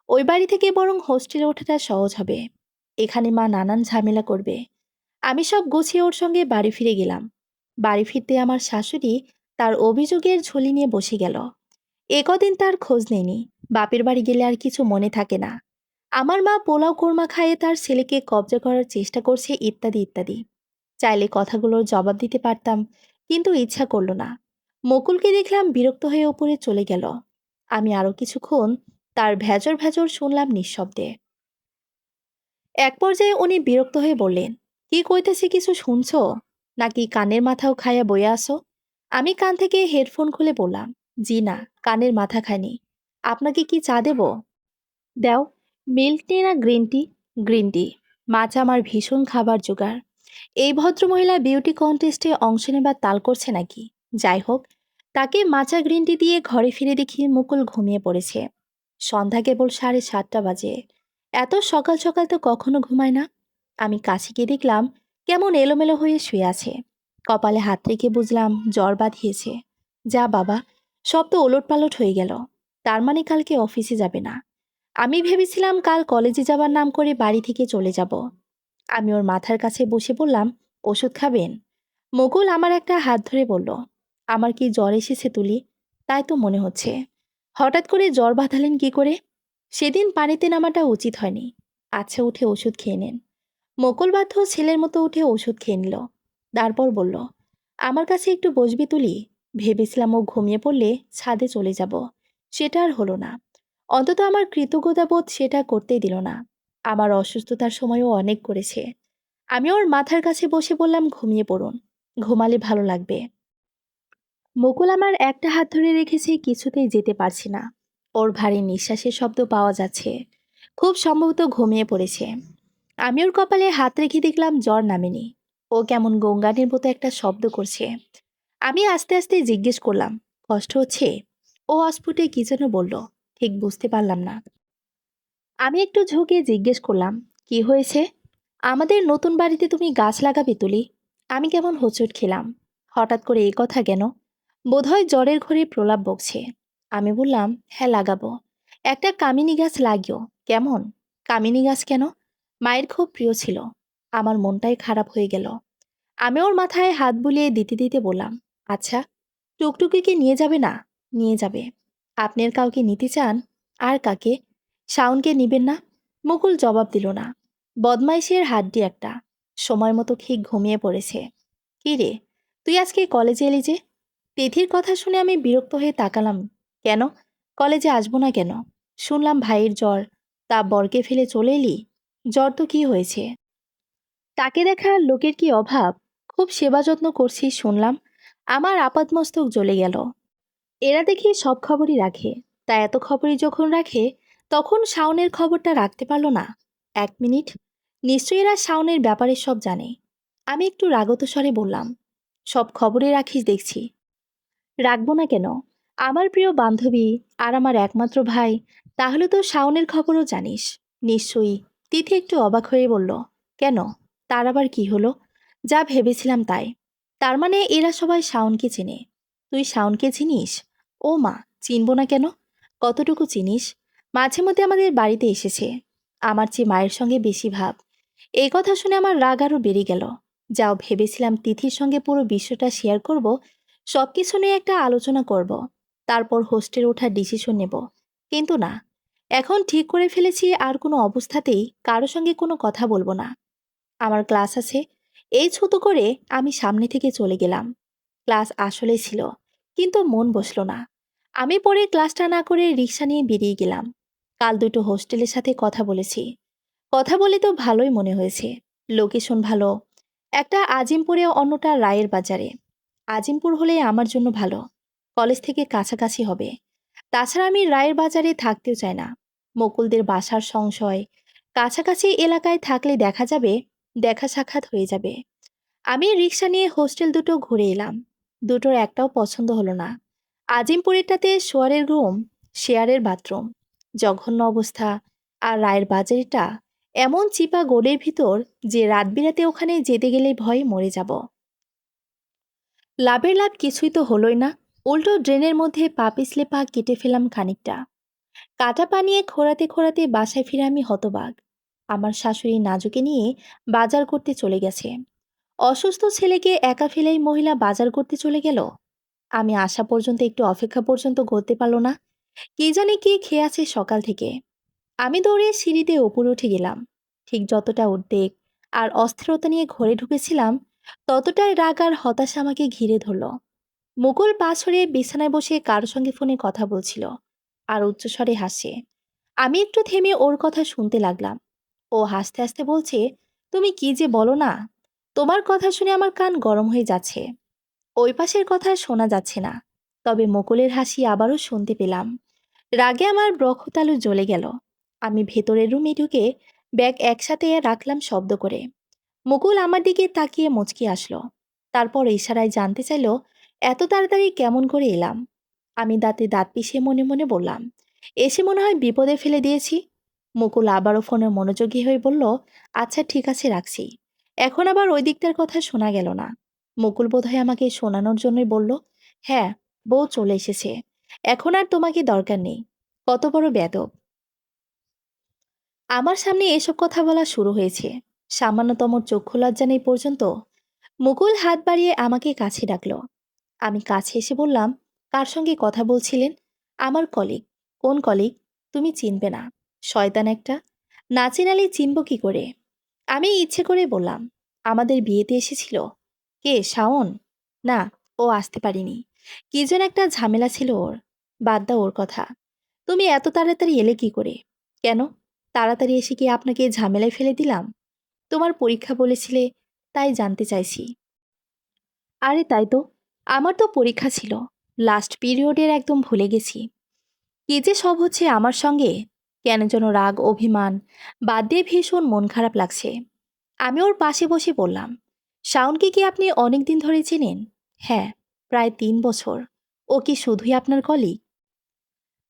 ওই বাড়ি থেকে বরং হোস্টেলে ওঠাটা সহজ হবে। এখানে মা নানান ঝামেলা করবে। আমি সব গুছিয়ে ওর সঙ্গে বাড়ি ফিরে গেলাম। বাড়ি ফিরতে আমার শাশুড়ি তার অভিযোগের ঝুলি নিয়ে বসে গেল। কদিন তার খোঁজ নেয়নি। বাপের বাড়ি গেলে আর কিছু মনে থাকে না। আমার মা পোলাও কোরমা খাইয়ে তার ছেলেকে কবজা করার চেষ্টা করছে ইত্যাদি ইত্যাদি। চাইলে কথাগুলোর জবাব দিতে পারতাম, কিন্তু ইচ্ছা করলো না। মুকুলকে দেখলাম বিরক্ত হয়ে ওপরে চলে গেল। আমি আরো কিছুক্ষণ তার ভেজর ভেজর শুনলাম নিঃশব্দে। এক পর্যায়ে উনি বিরক্ত হয়ে বললেন, কি কইতেছি কিছু শুনছো, নাকি কানের মাথাও খাইয়া বইয়া আসো? আমি কান থেকে হেডফোন খুলে বললাম, জি না, কানের মাথা খায়নি। আপনাকে কি চা দেব? দাও। মিল্ক টি না গ্রিন টি? Green tea. মাছ আমার ভীষণ খাবার জোগাড়। এই ভদ্রমহিলা বিউটি কন্টেস্টে অংশ নেবার তাল করছে নাকি? যাই হোক, তাকে মাচা গ্রিন টি দিয়ে ঘরে ফিরে দেখি মুকুল ঘুমিয়ে পড়েছে। সন্ধ্যা কেবল 7:30 বাজে। এত সকাল সকাল তো কখনো ঘুমায় না। আমি কাছে গিয়ে দেখলাম কেমন এলোমেলো হয়ে শুয়ে আছে। কপালে হাত রেখে বুঝলাম জ্বর বাঁধিয়েছে। যা বাবা, সব তো ওলটপালট হয়ে গেল। তার মানে কালকে অফিসে যাবে না। আমি ভেবেছিলাম কাল কলেজে যাবার নাম করে বাড়ি থেকে চলে যাব। আমি ওর মাথার কাছে বসে বললাম, ওষুধ খাবেন? মুকুল আমার একটা হাত ধরে বলল, আমার কি জ্বর এসেছে তুলি? তাই তো মনে হচ্ছে। হঠাৎ করে জ্বর বাঁধালেন কি করে? সেদিন পানিতে নামাটা উচিত হয়নি। আচ্ছা, উঠে ওষুধ খেয়ে নেন। মুকুল বাধ্য ছেলের মতো উঠে ওষুধ খেয়ে নিল। তারপর বলল, আমার কাছে একটু বসবি তুলি? ভেবেছিলাম ও ঘুমিয়ে পড়লে ছাদে চলে যাব। সেটা আর হলো না। অন্তত আমার কৃতজ্ঞতাবোধ সেটা করতেই দিল না। আমার অসুস্থতার সময়ও অনেক করেছে। আমি ওর মাথার কাছে বসে বললাম, ঘুমিয়ে পড়ুন, ঘুমালে ভালো লাগবে। মুকুল আমার একটা হাত ধরে রেখেছে, কিছুতেই যেতে পারছি না। ওর ভারী নিঃশ্বাসের শব্দ পাওয়া যাচ্ছে। খুব সম্ভবত ঘুমিয়ে পড়েছে। আমি ওর কপালে হাত রেখে দেখলাম জ্বর নামেনি। ও কেমন গঙ্গানের মতো একটা শব্দ করছে। আমি আস্তে আস্তে জিজ্ঞেস করলাম, কষ্ট হচ্ছে? ও অস্ফুটে কি যেন বলল, ঠিক বুঝতে পারলাম না। আমি একটু ঝুঁকে জিজ্ঞেস করলাম, কি হয়েছে? আমাদের নতুন বাড়িতে তুমি গাছ লাগাবে তুলি? আমি কেমন হোঁচট খেলাম। হঠাৎ করে এই কথা কেন? বোধহয় জ্বরের ঘরে প্রলাপ বকছে। আমি বললাম, হ্যাঁ লাগাবো। একটা কামিনী গাছ লাগিও। কেমন? কামিনী গাছ কেন? মায়ের খুব প্রিয় ছিল। আমার মনটাই খারাপ হয়ে গেল। আমি ওর মাথায় হাত বুলিয়ে দিতে দিতে বললাম, আচ্ছা, টুকটুকিকে নিয়ে যাবে না? নিয়ে যাবে। আপনার কাউকে নিতে চান? আর কাকে? শাওনকে নিবেন না? মুকুল জবাব দিল না। বদমাইশের হাড্ডি একটা। সময় মতো ঠিক ঘুমিয়ে পড়েছে। কি রে, তুই আজকে কলেজে এলি যে? তিথির কথা শুনে আমি বিরক্ত হয়ে তাকালাম। কেন? কলেজে আসবো না কেন? শুনলাম ভাইয়ের জ্বর, তা বরকে ফেলে চলে এলি? জ্বর তো কি হয়েছে? তাকে দেখার লোকের কি অভাব? খুব সেবা যত্ন করছিস শুনলাম। আমার আপাদমস্তক জ্বলে গেল। এরা দেখি সব খবরই রাখে। তা এত খবরই যখন রাখে, তখন শাওনের খবরটা রাখতে পারলো না? 1 মিনিট। নিশ্চয়ই এরা শাওনের ব্যাপারে সব জানে। আমি একটু রাগত স্বরে বললাম, সব খবরই রাখিস দেখছি। রাখবো না কেন? আমার প্রিয় বান্ধবী আর আমার একমাত্র ভাই, তাহলে তো শাওনের খবরও জানিস নিশ্চয়ই। তিথি একটু অবাক হয়ে বলল, কেন? তার আবার কি হলো? যা ভেবেছিলাম তাই। তার মানে এরা সবাই শাওনকে চেনে। তুই শাওনকে চিনিস? ও মা, চিনব না কেন? কতটুকু চিনিস? মাঝে মধ্যে আমাদের বাড়িতে এসেছে। আমার চেয়ে মায়ের সঙ্গে বেশি ভাব। এই কথা শুনে আমার রাগ আরও বেড়ে গেল। যাও, ভেবেছিলাম তিথির সঙ্গে পুরো বিশ্বটা শেয়ার করব, সবকিছু নিয়ে একটা আলোচনা করব, তারপর হোস্টেল ওঠার ডিসিশন নেব। কিন্তু না, এখন ঠিক করে ফেলেছি আর কোনো অবস্থাতেই কারো সঙ্গে কোনো কথা বলবো না। আমার ক্লাস আছে, এই ছোট করে আমি সামনে থেকে চলে গেলাম। ক্লাস আসলে ছিল, কিন্তু মন বসলো না। আমি পরে ক্লাসটা না করে রিক্সা নিয়ে বেরিয়ে গেলাম। কাল দুটো হোস্টেলের সাথে কথা বলেছি। কথা বলে তো ভালোই মনে হয়েছে। লোকেশন ভালো। একটা আজিমপুরে, অন্যটা রায়ের বাজারে। আজিমপুর হলে আমার জন্য ভালো। কলেজ থেকে কাছাকাছি হবে। তাছাড়া আমি রায়ের বাজারে থাকতেও চাই না। মুকুলদের বাসার সংশয়। কাছাকাছি এলাকায় থাকলে দেখা যাবে, দেখা সাক্ষাৎ হয়ে যাবে। আমি রিক্সা নিয়ে হোস্টেল দুটো ঘুরে এলাম। দুটোর একটাও পছন্দ হলো না। আজিমপুরেরটাতে শোয়ারের রুম, শেয়ারের বাথরুম, জঘন্য অবস্থা। আর রায়ের বাজারেটা এমন চিপা গোলের ভিতর যে রাত বিরাতে ওখানে যেতে গেলে ভয়ে মরে যাব। লাভের লাভ কিছুই তো হলোই না। উল্টো ড্রেনের মধ্যে পা পিছলে পা কেটে ফেলাম খানিকটা। কাটা পা নিয়ে খোঁড়াতে খোঁড়াতে বাসায় ফিরে আমি হতবাক। আমার শাশুড়ি নাজুকে নিয়ে বাজার করতে চলে গেছে। অসুস্থ ছেলেকে একা ফেলেই মহিলা বাজার করতে চলে গেল। আমি আসা পর্যন্ত একটু অপেক্ষা পর্যন্ত করতে পারলো না। কি জানি কি খেয়ে আছে সকাল থেকে। আমি দৌড়ে সিঁড়িতে ওপরে উঠে গেলাম। ঠিক যতটা উদ্বেগ আর অস্থিরতা নিয়ে ঘরে ঢুকেছিলাম, ততটাই রাগ আর হতাশা আমাকে ঘিরে ধরল। মুকুল পা ছড়িয়ে বিছানায় বসে কারো সঙ্গে ফোনে কথা বলছিল আর উচ্চস্বরে হাসে। আমি একটু থেমে ওর কথা শুনতে লাগলাম। ও হাসতে হাসতে বলছে, তুমি কি যে বলো না, তোমার কথা শুনে আমার কান গরম হয়ে যাচ্ছে। ওই পাশের কথা শোনা যাচ্ছে না, তবে মুকুলের হাসি আবারও শুনতে পেলাম। রাগে আমার ব্রখতালু জ্বলে গেল। আমি ভেতরের রুমে ঢুকে ব্যাগ একসাথে রাখলাম শব্দ করে। মুকুল আমার দিকে তাকিয়ে মুচকি আসলো। তারপর ইশারায় জানতে চাইলো, এত তাড়াতাড়ি কেমন করে এলাম। আমি দাঁতে দাঁত পিষে মনে মনে বললাম, এসে মনে হয় বিপদে ফেলে দিয়েছি। মুকুল আবারও ফোনে মনোযোগী হয়ে বলল, আচ্ছা ঠিক আছে, রাখছি। এখন আবার ওই দিকটার কথা শোনা গেল না। মুকুল বোধহয় আমাকে শোনানোর জন্যই বলল, হ্যাঁ, বউ চলে এসেছে, এখন আর তোমাকে দরকার নেই। কত বড় বেয়াদব! আমার সামনে এসব কথা বলা শুরু হয়েছে। সামান্যতম চক্ষু লজ্জা নেই পর্যন্ত। মুকুল হাত বাড়িয়ে আমাকে কাছে ডাকলো। আমি কাছে এসে বললাম, কার সঙ্গে কথা বলছিলেন? আমার কলিগ। কোন কলিগ? তুমি চিনবে না, শয়তান একটা। না চেনালে চিনব কি করে? আমি ইচ্ছে করে বললাম, আমাদের বিয়েতে এসেছিল। কে, শাওন? না, ও আসতে পারিনি। কি যেন একটা ঝামেলা ছিল ওর। বাদ দাও ওর কথা। তুমি এত তাড়াতাড়ি এলে কি করে? কেন? তাড়াতাড়ি এসে কি আপনাকে ঝামেলায় ফেলে দিলাম? তোমার পরীক্ষা বলেছিলে, তাই জানতে চাইছি। আরে তাই তো, আমার তো পরীক্ষা ছিল। লাস্ট পিরিয়ডের একদম ভুলে গেছি। কি যে সব হচ্ছে আমার সঙ্গে! কেন যেন রাগ অভিমান বাদ দিয়ে ভীষণ মন খারাপ লাগছে। আমি ওর পাশে বসে বললাম, শাওনকে কি আপনি অনেক দিন ধরে চেনেন? হ্যাঁ, প্রায় 3 বছর। ও কি শুধুই আপনার কলিগ?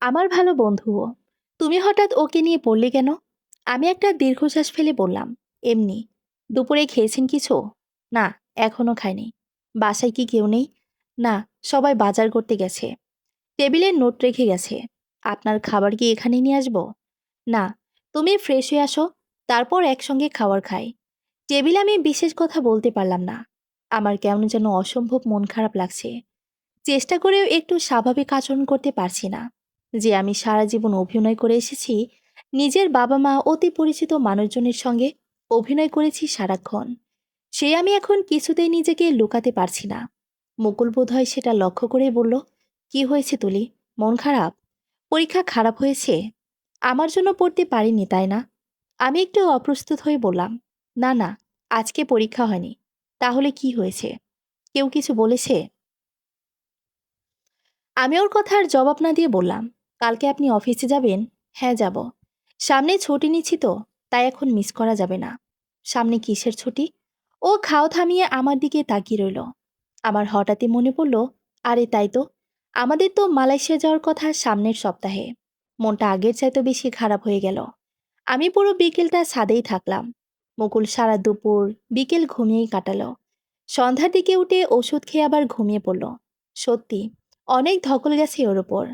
আমার ভালো বন্ধুও। তুমি হঠাৎ ওকে নিয়ে পড়লে কেন? আমি একটা দীর্ঘশ্বাস ফেলে বললাম, এমনি। দুপুরে খেয়েছেন কিছু? না, এখনো খাইনি। বাসায় কি কেউ নেই? না, সবাই বাজার করতে গেছে। টেবিলে নোট রেখে গেছে। আপনার খাবার কি এখানে নিয়ে আসবো? না, তুমি ফ্রেশ হয়ে আসো, তারপর একসঙ্গে খাবার খাই। টেবিলে আমি বিশেষ কথা বলতে পারলাম না। আমার কেমন যেন অসম্ভব মন খারাপ লাগছে। চেষ্টা করেও একটু স্বাভাবিক আচরণ করতে পারছি না। যে আমি সারা জীবন অভিনয় করে এসেছি, নিজের বাবা মা অতি পরিচিত মানুষজনের সঙ্গে অভিনয় করেছি সারাক্ষণ। সে আমি এখন কিছুতেই নিজেকে লুকাতে পারছি না। মুকুল বোধহয় সেটা লক্ষ্য করে বলল, কি হয়েছে তুলি? মন খারাপ? পরীক্ষা খারাপ হয়েছে? আমার জন্য পড়তে পারিনি তাই না? আমি একটু অপ্রস্তুত হয়ে বললাম, না না, আজকে পরীক্ষা হয়নি। তাহলে কি হয়েছে? কেউ কিছু বলেছে? আমি ওর কথার জবাব না দিয়ে বললাম, কালকে আপনি অফিসে যাবেন? হ্যাঁ, যাব। সামনে ছুটি নিচ্ছি তো, তাই এখন মিস করা যাবে না। সামনে কিসের ছুটি? ও খাও থামিয়ে আমার দিকে তাকিয়ে রইল। আমার হঠাৎই মনে পড়ল, আরে তাই তো, আমাদের তো মালয়েশিয়া যাওয়ার কথা সামনের সপ্তাহে। মনটা আগের চাইতে বেশি খারাপ হয়ে গেল। আমি পুরো বিকেলটা ছাদেই থাকলাম। মুকুল সারা দুপুর বিকেল ঘুমিয়েই কাটালো। সন্ধ্যার দিকে উঠে ওষুধ খেয়ে আবার ঘুমিয়ে পড়ল। সত্যি, অনেক ধকল গেছে ওর ওপর।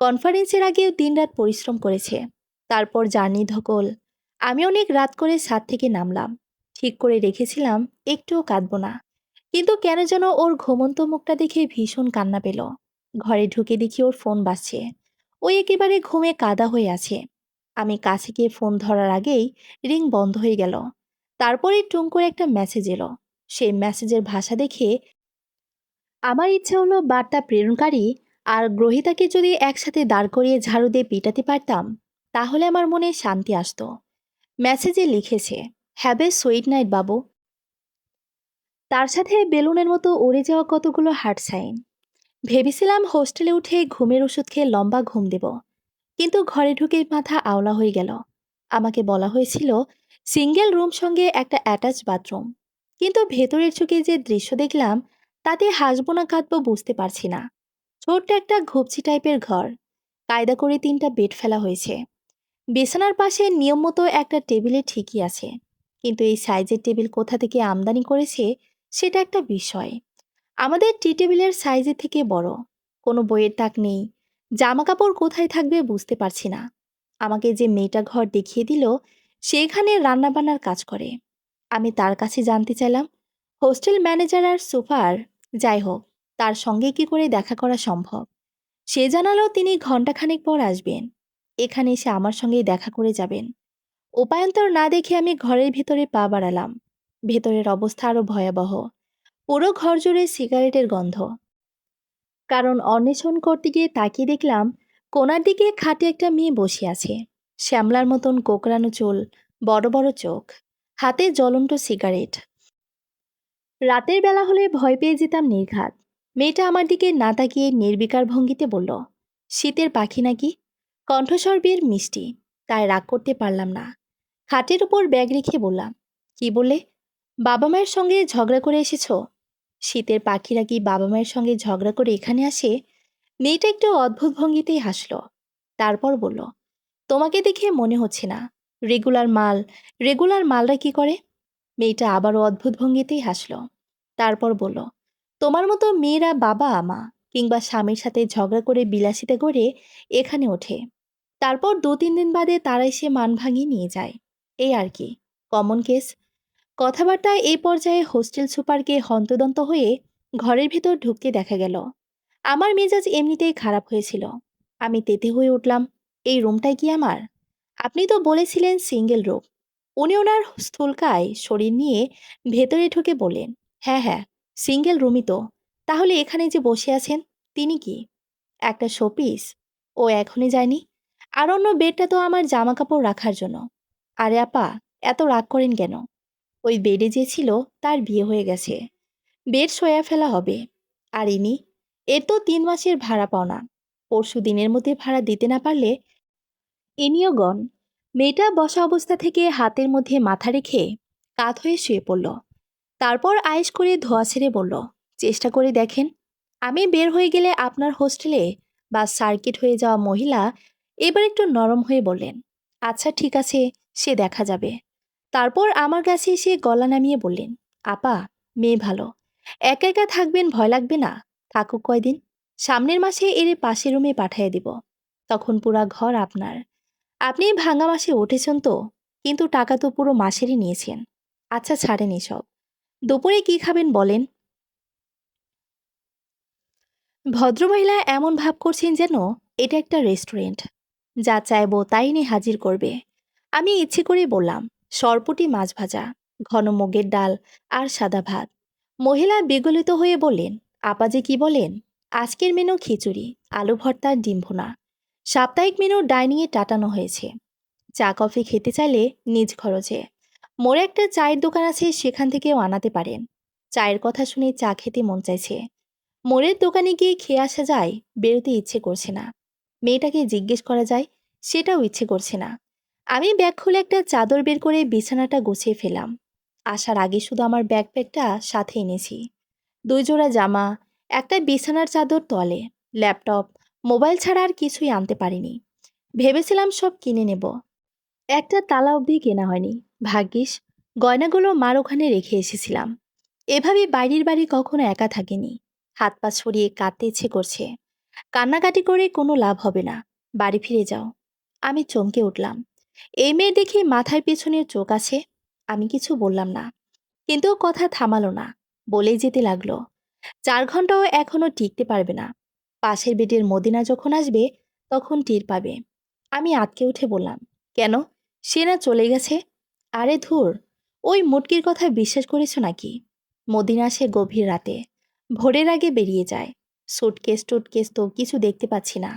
কনফারেন্সের আগেও দিনরাত পরিশ্রম করেছে। তারপর জার্নি ধকল। আমি অনেক রাত করে ছাদ থেকে নামলাম। ঠিক করে রেখেছিলাম একটুও কাঁদব না। কিন্তু কেন যেন ওর ঘুমন্ত মুখটা দেখে ভীষণ কান্না পেল। ঘরে ঢুকে দেখি ওর ফোন বাজছে। ওই একেবারে ঘুমে কাদা হয়ে আছে। আমি কাছে গিয়ে ফোন ধরার আগেই রিং বন্ধ হয়ে গেল। তারপরে টুং করে একটা মেসেজ এলো। সেই মেসেজের ভাষা দেখে আমার ইচ্ছে হলো বার্তা প্রেরণকারী আর গ্রহীতাকে যদি একসাথে দাঁড় করিয়ে ঝাড়ু দিয়ে পিটাতে পারতাম, তাহলে আমার মনে শান্তি আসতো। মেসেজে লিখেছে, হ্যাভ এ সুইট নাইট বাবু। তার সাথে বেলুনের মতো উড়ে যাওয়া কতগুলো হার্ট সাইন। ভেবেছিলাম হোস্টেলে উঠে ঘুমের ওষুধ খেয়ে লম্বা ঘুম দেব, কিন্তু ঘরে ঢুকে মাথা আওলা হয়ে গেল। আমাকে বলা হয়েছিল সিঙ্গেল রুম সঙ্গে একটা অ্যাটাচ বাথরুম, কিন্তু ভেতরের চোখে যে দৃশ্য দেখলাম, তাতে হাসবো না কাঁদবো বুঝতে পারছি না। ছোট্ট একটা ঘুপচি টাইপের ঘর, কায়দা করে 3টা বেড ফেলা হয়েছে। বিছানার পাশে নিয়ম মতো একটা টেবিলে ঠিকই আছে, কিন্তু এই সাইজের টেবিল কোথা থেকে আমদানি করেছে সেটা একটা বিষয়। আমাদের টি টেবিলের সাইজের থেকে বড়। কোনো বইয়ের তাক নেই। জামা কাপড় কোথায় থাকবে বুঝতে পারছি না। আমাকে যে মেয়েটা ঘর দেখিয়ে দিল, সেখানে রান্নাবান্নার কাজ করে। আমি তার কাছে জানতে চাইলাম, হোস্টেল ম্যানেজার আর সুপার, যাই হোক, তার সঙ্গে কি করে দেখা করা সম্ভব। সে জানালো তিনি ঘণ্টাখানেক পর আসবেন। এখানে এসে আমার সঙ্গেই দেখা করে যাবেন। উপায়ান্তর না দেখে আমি ঘরের ভিতরে পা বাড়ালাম। ভেতরের অবস্থা আরো ভয়াবহ। পুরো ঘর জুড়ে সিগারেটের গন্ধ। কারণ অন্বেষণ করতে গিয়ে তাকিয়ে দেখলাম কোণার দিকে খাটে একটা মেয়ে বসে আছে। শ্যামলার মতন কোকড়ানো চুল, বড় বড় চোখ, হাতে জ্বলন্ত সিগারেট। রাতের বেলা হলে ভয় পেয়ে যেতাম নির্ঘাত। মেয়েটা আমার দিকে না তাকিয়ে নির্বিকার ভঙ্গিতে বলল, শীতের পাখি নাকি? কণ্ঠস্বর বের মিষ্টি, তাই রাগ করতে পারলাম না। খাটের উপর ব্যাগ রেখে বললাম, কি বলে? বাবা মায়ের সঙ্গে ঝগড়া করে এসেছো? শীতের পাখিরা কি বাবা মায়ের সঙ্গে ঝগড়া করে এখানে আসে? মেয়েটা একটু অদ্ভুত ভঙ্গিতেই হাসল। তারপর বলল, তোমাকে দেখে মনে হচ্ছে না। রেগুলার মাল, রেগুলার মালরা কি করে? মেয়েটা আবারও অদ্ভুত ভঙ্গিতেই হাসল। তারপর বলল, তোমার মতো মেয়েরা বাবা মা কিংবা স্বামীর সাথে ঝগড়া করে বিলাসিতা করে এখানে ওঠে। তারপর 2-3 দিন বাদে তারা এসে মান ভাঙিয়ে নিয়ে যায়। এই আর কি, কমন কেস। কথাবার্তায় এই পর্যায়ে হোস্টেল সুপারকে হন্তদন্ত হয়ে ঘরের ভেতর ঢুকতে দেখা গেল। আমার মেজাজ এমনিতেই খারাপ হয়েছিল। আমি তেতে হয়ে উঠলাম, এই রুমটাই কি আমার? আপনি তো বলেছিলেন সিঙ্গেল রুম। উনি ওনার স্থূলকায় শরীর নিয়ে ভেতরে ঢুকে বললেন, হ্যাঁ হ্যাঁ, সিঙ্গেল রুমই তো। তাহলে এখানে যে বসে আছেন তিনি কি একটা শোপিস? ও এখনই যায়নি? আর অন্য বেডটা তো আমার জামা কাপড় রাখার জন্য। আরে আপা, এত রাগ করেন কেন? ওই বেডে যে ছিল তার বিয়ে হয়ে গেছে, বেড সয়া ফেলা হবে। আর ইনি, এর তো 3 মাসের ভাড়া পাওনা। পরশু দিনের মধ্যে ভাড়া দিতে না পারলে ইনিও গন। মেয়েটা বসা অবস্থা থেকে হাতের মধ্যে মাথা রেখে কাত হয়ে শুয়ে পড়ল। তারপর আয়েশ করে ধোয়া ছেড়ে বলল, চেষ্টা করে দেখেন। আমি বের হয়ে গেলে আপনার হোস্টেলে বা সার্কিট হয়ে যাওয়া মহিলা এবার একটু নরম হয়ে বললেন, আচ্ছা ঠিক আছে, সে দেখা যাবে। তারপর আমার কাছে এসে গলা নামিয়ে বললেন, আপা, মেয়ে ভালো, একা একা থাকবেন, ভয় লাগবে না? থাকুক কয়দিন, সামনের মাসে এর পাশের রুমে পাঠিয়ে দিব। তখন পুরা ঘর আপনার। আপনি ভাঙা মাসে উঠেছেন তো, কিন্তু টাকা তো পুরো মাসেরই নিয়েছেন। আচ্ছা ছাড়েন এসব, দুপুরে কি খাবেন বলেন? ভদ্রমহিলা এমন ভাব করছেন যেন এটা একটা রেস্টুরেন্ট, যা চাইবো তাই নিয়ে হাজির করবে। আমি ইচ্ছে করে বললাম, সরপুটি মাছ ভাজা, ঘন মুগের ডাল আর সাদা ভাত। মহিলা বিগলিত হয়ে বললেন, আপা যে কি বলেন? আজকের মেনু খিচুড়ি, আলু ভর্তা, ডিম ভুনা। সাপ্তাহিক মেনু ডাইনিংয়ে টাটানো হয়েছে। চা কফি খেতে চাইলে নিজ খরচে। মোড়ে একটা চায়ের দোকান আছে, সেখান থেকেও আনাতে পারেন। চায়ের কথা শুনে চা খেতে মন চাইছে। মোড়ের দোকানে গিয়ে খেয়ে আসা যায়, বেরোতে ইচ্ছে করছে না। মেয়েটাকে জিজ্ঞেস করা যায়, সেটাও ইচ্ছে করছে না। আমি ব্যাগ খুলে একটা চাদর বের করে বিছানাটা গুছিয়ে ফেলাম। আসার আগে শুধু আমার ব্যাকপ্যাকটা সাথে এনেছি। 2 জোড়া জামা, একটা বিছানার চাদর, তলে ল্যাপটপ, মোবাইল ছাড়া আর কিছুই আনতে পারিনি। ভেবেছিলাম সব কিনে নেব, একটা তালা অবধি কেনা হয়নি। ভাগ্যিস গয়নাগুলো মার ওখানে রেখে এসেছিলাম। এভাবে বাইরের বাড়ি কখনো একা থাকিনি। হাত পা ছড়িয়ে কাঁদতে ইচ্ছে করছে। কান্নাকাটি করে কোনো লাভ হবে না, বাড়ি ফিরে যাও। আমি চমকে উঠলাম। এই মেয়ে দেখে মাথার পেছনের চোখ আছে। আমি কিছু বললাম না, কিন্তু ও কথা থামালো না, বলেই যেতে লাগলো, 4 ঘন্টাও এখনো টিকতে পারবে না। পাশের বেডের মদিনা যখন আসবে তখন টের পাবে। আমি আটকে উঠে বললাম, কেন? সে না চলে গেছে? আরে ধুর, ওই মুটকির কথা বিশ্বাস করেছ নাকি? মদিনা আসে গভীর রাতে, ভোরের আগে বেরিয়ে যায়। সুটকেস টুটকেস তো কিছু দেখতে পাচ্ছি না।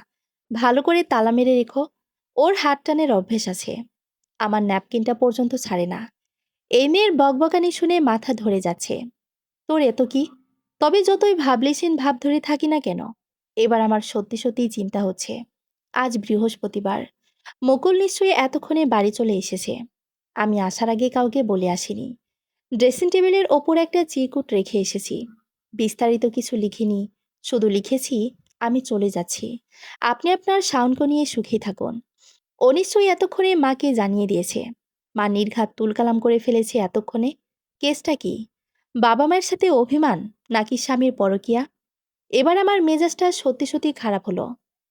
ভালো করে তালা মেরে রেখো। ওর হাত টানের অভ্যেস আছে, আমার ন্যাপকিনটা পর্যন্ত ছাড়ে না। এই মেয়ের বকবকানি শুনে মাথা ধরে যাচ্ছে। তোর এত কি? তবে যতই ভাবলেছেন ভাব ধরে থাকি না কেন, এবার আমার সত্যি সত্যিই চিন্তা হচ্ছে। আজ বৃহস্পতিবার, মুকুল নিশ্চয়ই এতক্ষণে বাড়ি চলে এসেছে। আমি আসার আগে কাউকে বলে আসিনি। ড্রেসিং টেবিলের ওপর একটা চিরকুট রেখে এসেছি। বিস্তারিত কিছু লিখিনি, শুধু লিখেছি, আমি চলে যাচ্ছি। আপনি আপনার শাওনক নিয়ে সুখী থাকুন। ও নিশ্চয়ই এতক্ষণে মাকে জানিয়ে দিয়েছে। মা নির্ঘাত তুলকালাম করে ফেলেছে এতক্ষণে। কেসটা কি? বাবা মায়ের সাথে অভিমান, নাকি স্বামীর পরকিয়া? এবার আমার মেজাজটা সত্যি সত্যি খারাপ হলো।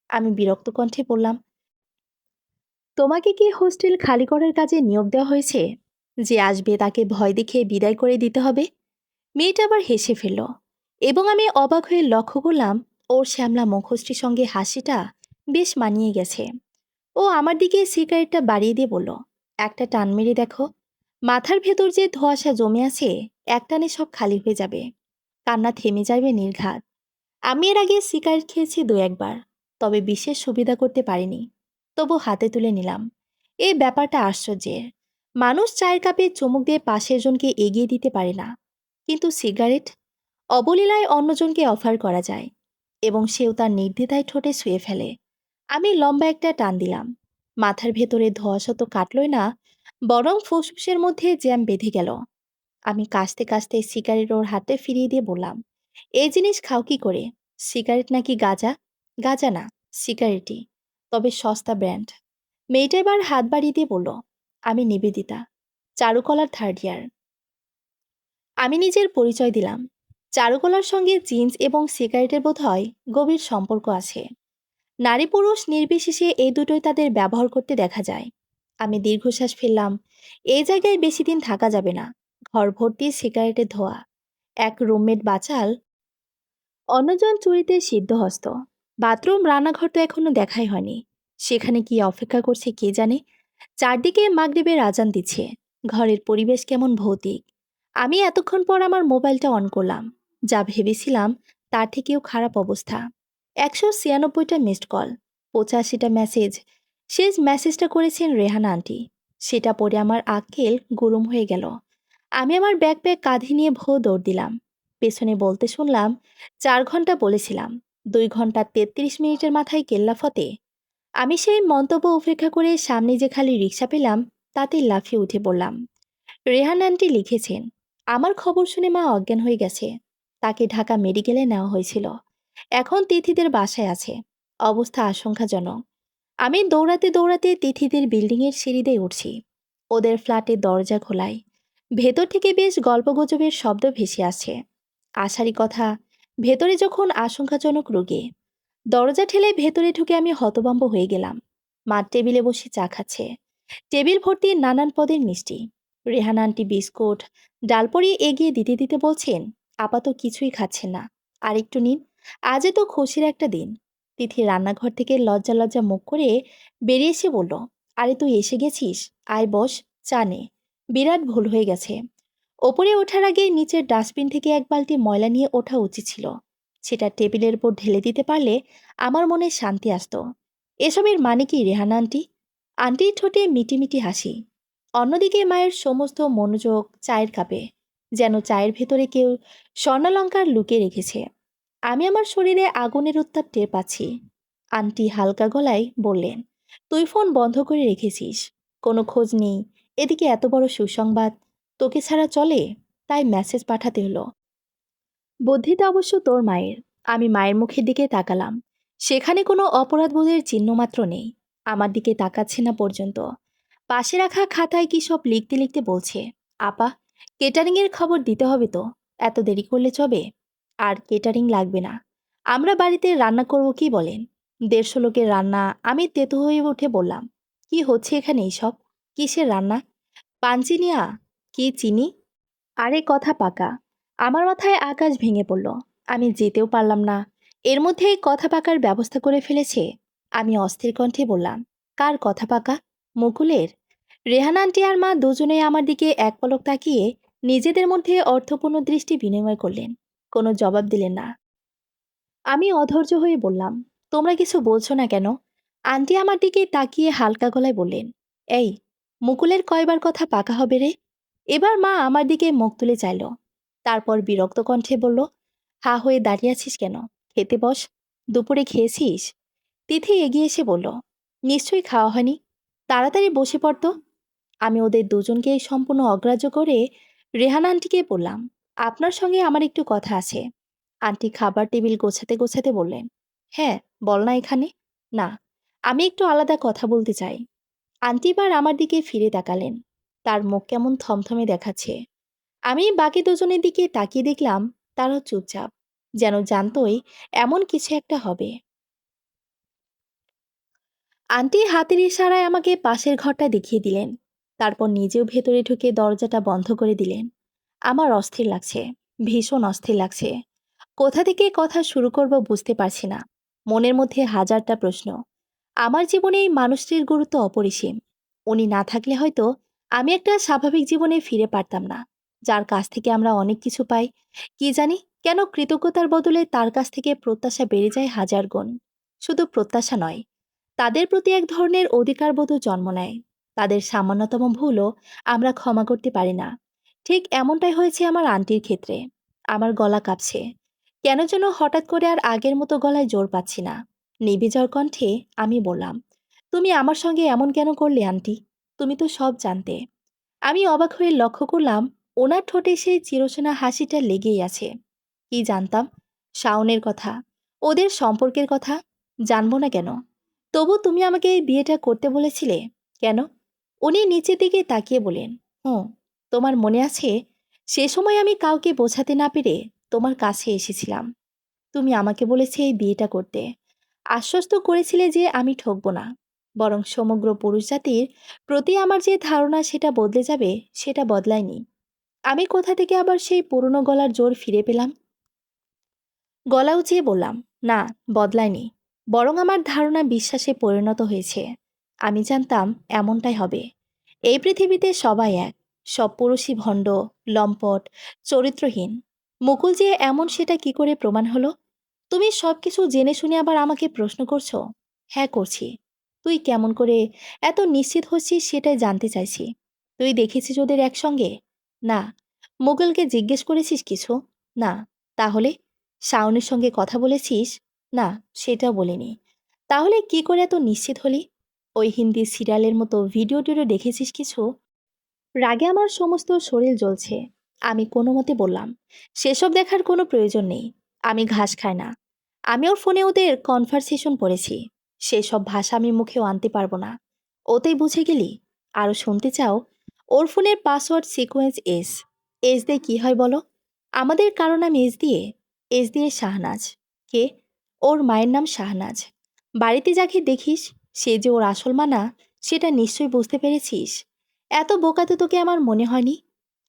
আমি বিরক্ত কণ্ঠে বললাম, তোমাকে কি হোস্টেল খালি করার কাজে নিয়োগ দেওয়া হয়েছে? যে আসবে তাকে ভয় দেখিয়ে বিদায় করে দিতে হবে? মেয়েটা আবার হেসে ফেলল, এবং আমি অবাক হয়ে লক্ষ্য করলাম ওর শ্যামলা মুখশ্রীর সঙ্গে হাসিটা বেশ মানিয়ে গেছে। ও আমার দিকে সিগারেটটা বাড়িয়ে দিয়ে বলল, একটা টান মেরে দেখো। মাথার ভেতর যে ধোঁয়াশা জমে আছে, একটানে সব খালি হয়ে যাবে। কান্না থেমে যাবে নির্ঘাত। আমি এর আগে সিগারেট খেয়েছি দু একবার, তবে বিশেষ সুবিধা করতে পারিনি। তবু হাতে তুলে নিলাম। এই ব্যাপারটা আশ্চর্যের। মানুষ চায়ের কাপে চুমুক দিয়ে পাশের জনকে এগিয়ে দিতে পারে না, কিন্তু সিগারেট অবলীলায় অন্যজনকে অফার করা যায়, এবং সেও তার নির্দ্বিধায় ঠোঁটে শুয়ে ফেলে। আমি লম্বা একটা টান দিলাম। মাথার ভেতরে ধোঁয়াশা তো কাটলই না, বরং ফুসফুসের মধ্যে জ্যাম বেঁধে গেল। আমি কাশতে কাশতে সিগারেট ওর হাতে ফিরিয়ে দিয়ে বললাম, এই জিনিস খাও কি করে? সিগারেট নাকি গাঁজা? গাঁজা না, সিগারেটই, তবে সস্তা ব্র্যান্ড। মেয়েটা এবার হাত বাড়িয়ে দিয়ে বলল, আমি নিবেদিতা, চারুকলার 3rd ইয়ার। আমি নিজের পরিচয় দিলাম। চারুকলার সঙ্গে জিন্স এবং সিগারেটের বোধহয় গভীর সম্পর্ক আছে। নারী পুরুষ নির্বিশেষে এই দুটোই তাদের ব্যবহার করতে দেখা যায়। আমি দীর্ঘশ্বাস ফেললাম। এই জায়গায় বেশি দিন থাকা যাবে না। ঘর ভর্তি সিগারেটের ধোঁয়া। এক রুমমেট বাচাল, অন্যজন চুরিতে সিদ্ধহস্ত। বাথরুম রান্নাঘর তো এখনো দেখাই হয়নি। সেখানে কি অপেক্ষা করছে কে জানে। চারদিকে মাগরিবের আজান দিচ্ছে। ঘরের পরিবেশ কেমন ভৌতিক। আমি এতক্ষণ পর আমার মোবাইলটা অন করলাম। যা ভেবেছিলাম তার থেকেও খারাপ অবস্থা। 196টা মিসড কল, 85টা মেসেজ। শেষ মেসেজটা করেছেন রেহানা আন্টি। সেটা পড়ে আমার আক্কেল গরম হয়ে গেল। আমি আমার ব্যাকপ্যাক কাঁধে নিয়ে দৌড় দিলাম। পেছনে বলতে শুনলাম, 4 ঘন্টা বলেছিলাম, 2 ঘন্টা 33 মিনিটের মাথায় কেল্লাফতে। আমি সেই মন্তব্য উপেক্ষা করে সামনে যে খালি রিক্সা পেলাম তাতেই লাফিয়ে উঠে পড়লাম। রেহান আন্টি লিখেছেন, আমার খবর শুনে মা অজ্ঞান হয়ে গেছে। তাকে ঢাকা মেডিকেলে নেওয়া হয়েছিল। এখন তিথিদের বাসায় আছে। অবস্থা আশঙ্কাজনক। আমি দৌড়াতে দৌড়াতে তিথিদের বিল্ডিংয়ের সিঁড়ি দিয়ে উঠছি। ওদের ফ্ল্যাটের দরজা খোলাই। ভেতর থেকে বেশ গল্পগুজবের শব্দ ভেসে আসছে। আশারই কথা, ভেতরে যখন আশঙ্কাজনক রোগে। দরজা ঠেলে ভেতরে ঢুকে আমি হতভম্ব হয়ে গেলাম। মা টেবিলে বসে চা খাচ্ছে। টেবিল ভর্তি নানান পদের মিষ্টি। রেহানা আন্টি বিস্কুট, ডালপুরি এগিয়ে দিতে দিতে বলছেন, আপাতত কিছুই খাচ্ছেন না, আর একটু নিন, আজ তো খুশির একটা দিন। তিথি রান্নাঘর থেকে লজ্জা লজ্জা মুখ করে বেরিয়ে এসে বলল, আরে তুই এসে গেছিস, আয় বস, চা নে। বিরাট ভুল হয়ে গেছে। ওপরে ওঠার আগে নিচের ডাস্টবিন থেকে এক বালতি ময়লা নিয়ে ওঠা উচিত ছিল। সেটা টেবিলের উপর ঢেলে দিতে পারলে আমার মনে শান্তি আসতো। এসবের মানে কি রেহানা আন্টি? আন্টির ঠোঁটে মিটিমিটি হাসি। অন্যদিকে মায়ের সমস্ত মনোযোগ চায়ের কাপে, যেন চায়ের ভেতরে কেউ স্বর্ণালঙ্কার লুকিয়ে রেখেছে। আমি আমার শরীরে আগুনের উত্তাপ টের পাচ্ছি। আন্টি হালকা গলায় বললেন, তুই ফোন বন্ধ করে রেখেছিস, কোনো খোঁজ নেই। এদিকে এত বড় সুসংবাদ, তোকে ছাড়া চলে, তাই মেসেজ পাঠাতে হলো। বুদ্ধিটা অবশ্য তোর মায়ের। আমি মায়ের মুখের দিকে তাকালাম। সেখানে কোনো অপরাধবোধের চিহ্নমাত্র নেই। আমার দিকে তাকাচ্ছে না পর্যন্ত। পাশে রাখা খাতায় কি সব লিখতে লিখতে বলছে, আপা, কেটারিংয়ের খবর দিতে হবে তো, এত দেরি করলে চবে? আর কেটারিং লাগবে না, আমরা বাড়িতে রান্না করব, কি বলেন? 150 লোকের রান্না। আমি তেতো হয়ে উঠে বললাম, কি হচ্ছে এখানে এইসব? কিসের রান্না? পাঞ্চিনিয়া? কি চিনি? আরে কথা পাকা। আমার মাথায় আকাশ ভেঙে পড়ল। আমি যেতেও পারলাম না। এর মধ্যেই কথা পাকার ব্যবস্থা করে ফেলেছে। আমি অস্থির কণ্ঠে বললাম, কার কথা পাকা? মুকুলের? রেহানা আন্টি আর মা দুজনেই আমার দিকে এক পলক তাকিয়ে নিজেদের মধ্যে অর্থপূর্ণ দৃষ্টি বিনিময় করলেন। কোনো জবাব দিলেন না। আমি অধৈর্য হয়ে বললাম, তোমরা কিছু বলছো না কেন? আন্টি আমার দিকে তাকিয়ে হালকা গলায় বললেন, এই, মুকুলের কয়বার কথা পাকা হবে রে? এবার মা আমার দিকে মুখ তুলে চাইল। তারপর বিরক্ত কণ্ঠে বলল, হা হয়ে দাঁড়িয়ে আছিস কেন? খেতে বস। দুপুরে খেয়েছিস? তিথি এগিয়ে এসে বলল, নিশ্চয়ই খাওয়া হয়নি, তাড়াতাড়ি বসে পড়তো। আমি ওদের দুজনকে সম্পূর্ণ অগ্রাহ্য করে রেহানা আন্টিকে বললাম, আপনার সঙ্গে আমার একটু কথা আছে। আন্টি খাবার টেবিল গোছাতে গোছাতে বললেন, হ্যাঁ, বল না এখানে। না, আমি একটু আলাদা কথা বলতে চাই। আন্টি এবার আমার দিকে ফিরে তাকালেন। তার মুখ কেমন থমথমে দেখাচ্ছে। আমি বাকি দুজনের দিকে তাকিয়ে দেখলাম, তারাও চুপচাপ, যেন জানতোই এমন কিছু একটা হবে। আন্টি হাতের ইশারায় আমাকে পাশের ঘরটা দেখিয়ে দিলেন। তারপর নিজেও ভেতরে ঢুকে দরজাটা বন্ধ করে দিলেন। আমার অস্থির লাগছে, ভীষণ অস্থির লাগছে। কোথা থেকে কথা শুরু করব বুঝতে পারছি না। মনের মধ্যে হাজারটা প্রশ্ন। আমার জীবনে এই মানুষটির গুরুত্ব অপরিসীম। উনি না থাকলে হয়তো আমি একটা স্বাভাবিক জীবনে ফিরে পারতাম না, যার কাছ থেকে আমরা অনেক কিছু পাই। কি জানি কেন কৃতজ্ঞতার বদলে তার কাছ থেকে প্রত্যাশা বেড়ে যায় হাজার গুণ। শুধু প্রত্যাশা নয়, তাদের প্রতি এক ধরনের অধিকারবোধও জন্ম নেয়। তাদের সামান্যতম ভুলও আমরা ক্ষমা করতে পারি না। ঠিক এমনটাই হয়েছে আমার আন্টির ক্ষেত্রে। আমার গলা কাঁপছে, কেন যেন হঠাৎ করে আর আগের মতো গলায় জোর পাচ্ছি না। নিভে যাওয়ার কণ্ঠে আমি বললাম, তুমি আমার সঙ্গে এমন কেন করলে আন্টি? তুমি তো সব জানতে। আমি অবাক হয়ে লক্ষ্য করলাম ওনার ঠোঁটে সেই চিরচেনা হাসিটা লেগেই আছে। কি জানতাম? শাওনের কথা, ওদের সম্পর্কের কথা। জানবো না কেন? তবু তুমি আমাকে এই বিয়েটা করতে বলেছিলে কেন? উনি নিচের দিকে তাকিয়ে বলেন, হুঁ, তোমার মনে আছে সে সময় আমি কাউকে বোঝাতে না পেরে তোমার কাছে এসেছিলাম। তুমি আমাকে বলেছে এই বিয়েটা করতে। আশ্বস্ত করেছিলে যে আমি ঠকবো না, বরং সমগ্র পুরুষ জাতির প্রতি আমার যে ধারণা সেটা বদলে যাবে, সেটা বদলায়নি। আমি কোথা থেকে আবার সেই পুরনো গলার জোর ফিরে পেলাম? গলা উঁচিয়ে বললাম, না, বদলায়নি। বরং আমার ধারণা বিশ্বাসে পরিণত হয়েছে। আমি জানতাম এমনটাই হবে। এই পৃথিবীতে সবাই এক। সব পুরুষই ভণ্ড, লম্পট, চরিত্রহীন। মুকুল যে এমন সেটা কি করে প্রমাণ হলো? তুমি সবকিছু জেনে শুনে আবার আমাকে প্রশ্ন করছো? হ্যাঁ, করছি। তুই কেমন করে এত নিশ্চিত হচ্ছিস সেটাই জানতে চাইছি। তুই দেখেছিস ওদের একসঙ্গে? না। মুকুলকে জিজ্ঞেস করেছিস কিছু? না। তাহলে শাওনের সঙ্গে কথা বলেছিস? না, সেটাও বলিনি। তাহলে কি করে এত নিশ্চিত হলি? ওই হিন্দি সিরিয়ালের মতো ভিডিও টিডিও দেখেছিস কিছু? রাগে আমার সমস্ত শরীর জ্বলছে। আমি কোনো মতে বললাম, সেসব দেখার কোনো প্রয়োজন নেই। আমি ঘাস খাই না। আমি ওর ফোনে ওদের কনভারসেশন পড়েছি। সেসব ভাষা আমি মুখেও আনতে পারবো না। ওতেই বুঝে গেলি? আরও শুনতে চাও? ওর ফোনের পাসওয়ার্ড সিকোয়েন্স এস। এস দিয়ে কি হয় বলো? আমাদের কারো নাম এস দিয়ে। এস দিয়ে শাহনাজ। কে? ওর মায়ের নাম শাহনাজ। বাড়িতে যাকে দেখিস সে যে ওর আসল মা না, সেটা নিশ্চয়ই বুঝতে পেরেছিস। এত বোকা তো তোকে আমার মনে হয়নি।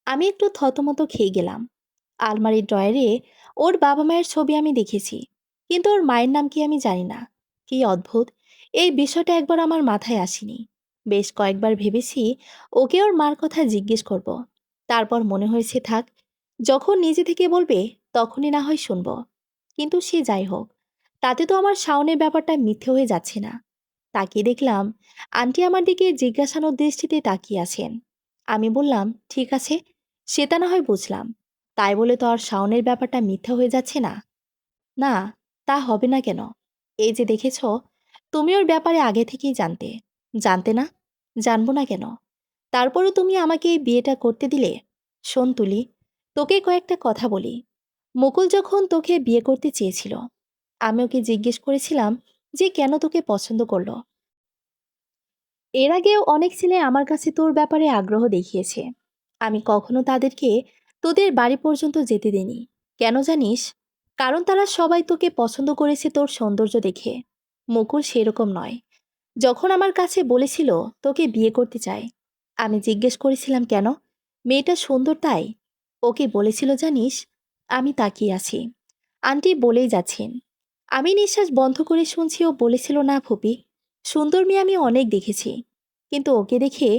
আমি একটু থতমত খেয়ে গেলাম। আলমারির ড্রয়ারে ওর বাবা মায়ের ছবি আমি দেখেছি, কিন্তু ওর মায়ের নাম কি আমি জানি না। কি অদ্ভুত! এই বিষয়টা একবার আমার মাথায় আসেনি। বেশ কয়েকবার ভেবেছি ওকে ওর মার কথা জিজ্ঞেস করব। তারপর মনে হয়েছে থাক, যখন নিজে থেকে বলবে তখনই না হয় শুনব। কিন্তু সে যাই হোক, তাতে তো আমার শাওনের ব্যাপারটা মিথ্যে হয়ে যাচ্ছে না। তাকিয়ে দেখলাম আন্টি আমার দিকে জিজ্ঞাসানোর দৃষ্টিতে তাকিয়ে আছেন। আমি বললাম, ঠিক আছে, সেটা না হয় বুঝলাম। তাই বলে তো আর শাওনের ব্যাপারটা মিথ্যা হয়ে যাচ্ছে না। না, তা হবে না কেন? এই যে দেখেছ, তুমি ওর ব্যাপারে আগে থেকেই জানতে। জানতে না? জানবো না কেন? তারপরও তুমি আমাকে এই বিয়েটা করতে দিলে। শোন তুলি, তোকে কয়েকটা কথা বলি। মুকুল যখন তোকে বিয়ে করতে চেয়েছিল, আমি ওকে জিজ্ঞেস করেছিলাম যে কেন তোকে পছন্দ করলো। এর আগেও অনেক ছেলে আমার কাছে তোর ব্যাপারে আগ্রহ দেখিয়েছে। আমি কখনো তাদেরকে তোদের বাড়ি পর্যন্ত যেতে দেইনি। কেন জানিস? কারণ তারা সবাই তোকে পছন্দ করেছে তোর সৌন্দর্য দেখে। মুকুল সেরকম নয়। যখন আমার কাছে বলেছিল তোকে বিয়ে করতে চায়, আমি জিজ্ঞেস করেছিলাম কেন? মেয়েটা সুন্দর তাই? ওকে বলেছিল জানিস? আমি তাকিয়ে আছি। আন্টি বলেই যাচ্ছেন। আমি নিঃশ্বাস বন্ধ করে শুনছি ও বলেছিল, না ফুপি, সুন্দর মেয়ে আমি অনেক দেখেছি, কিন্তু ওকে দেখে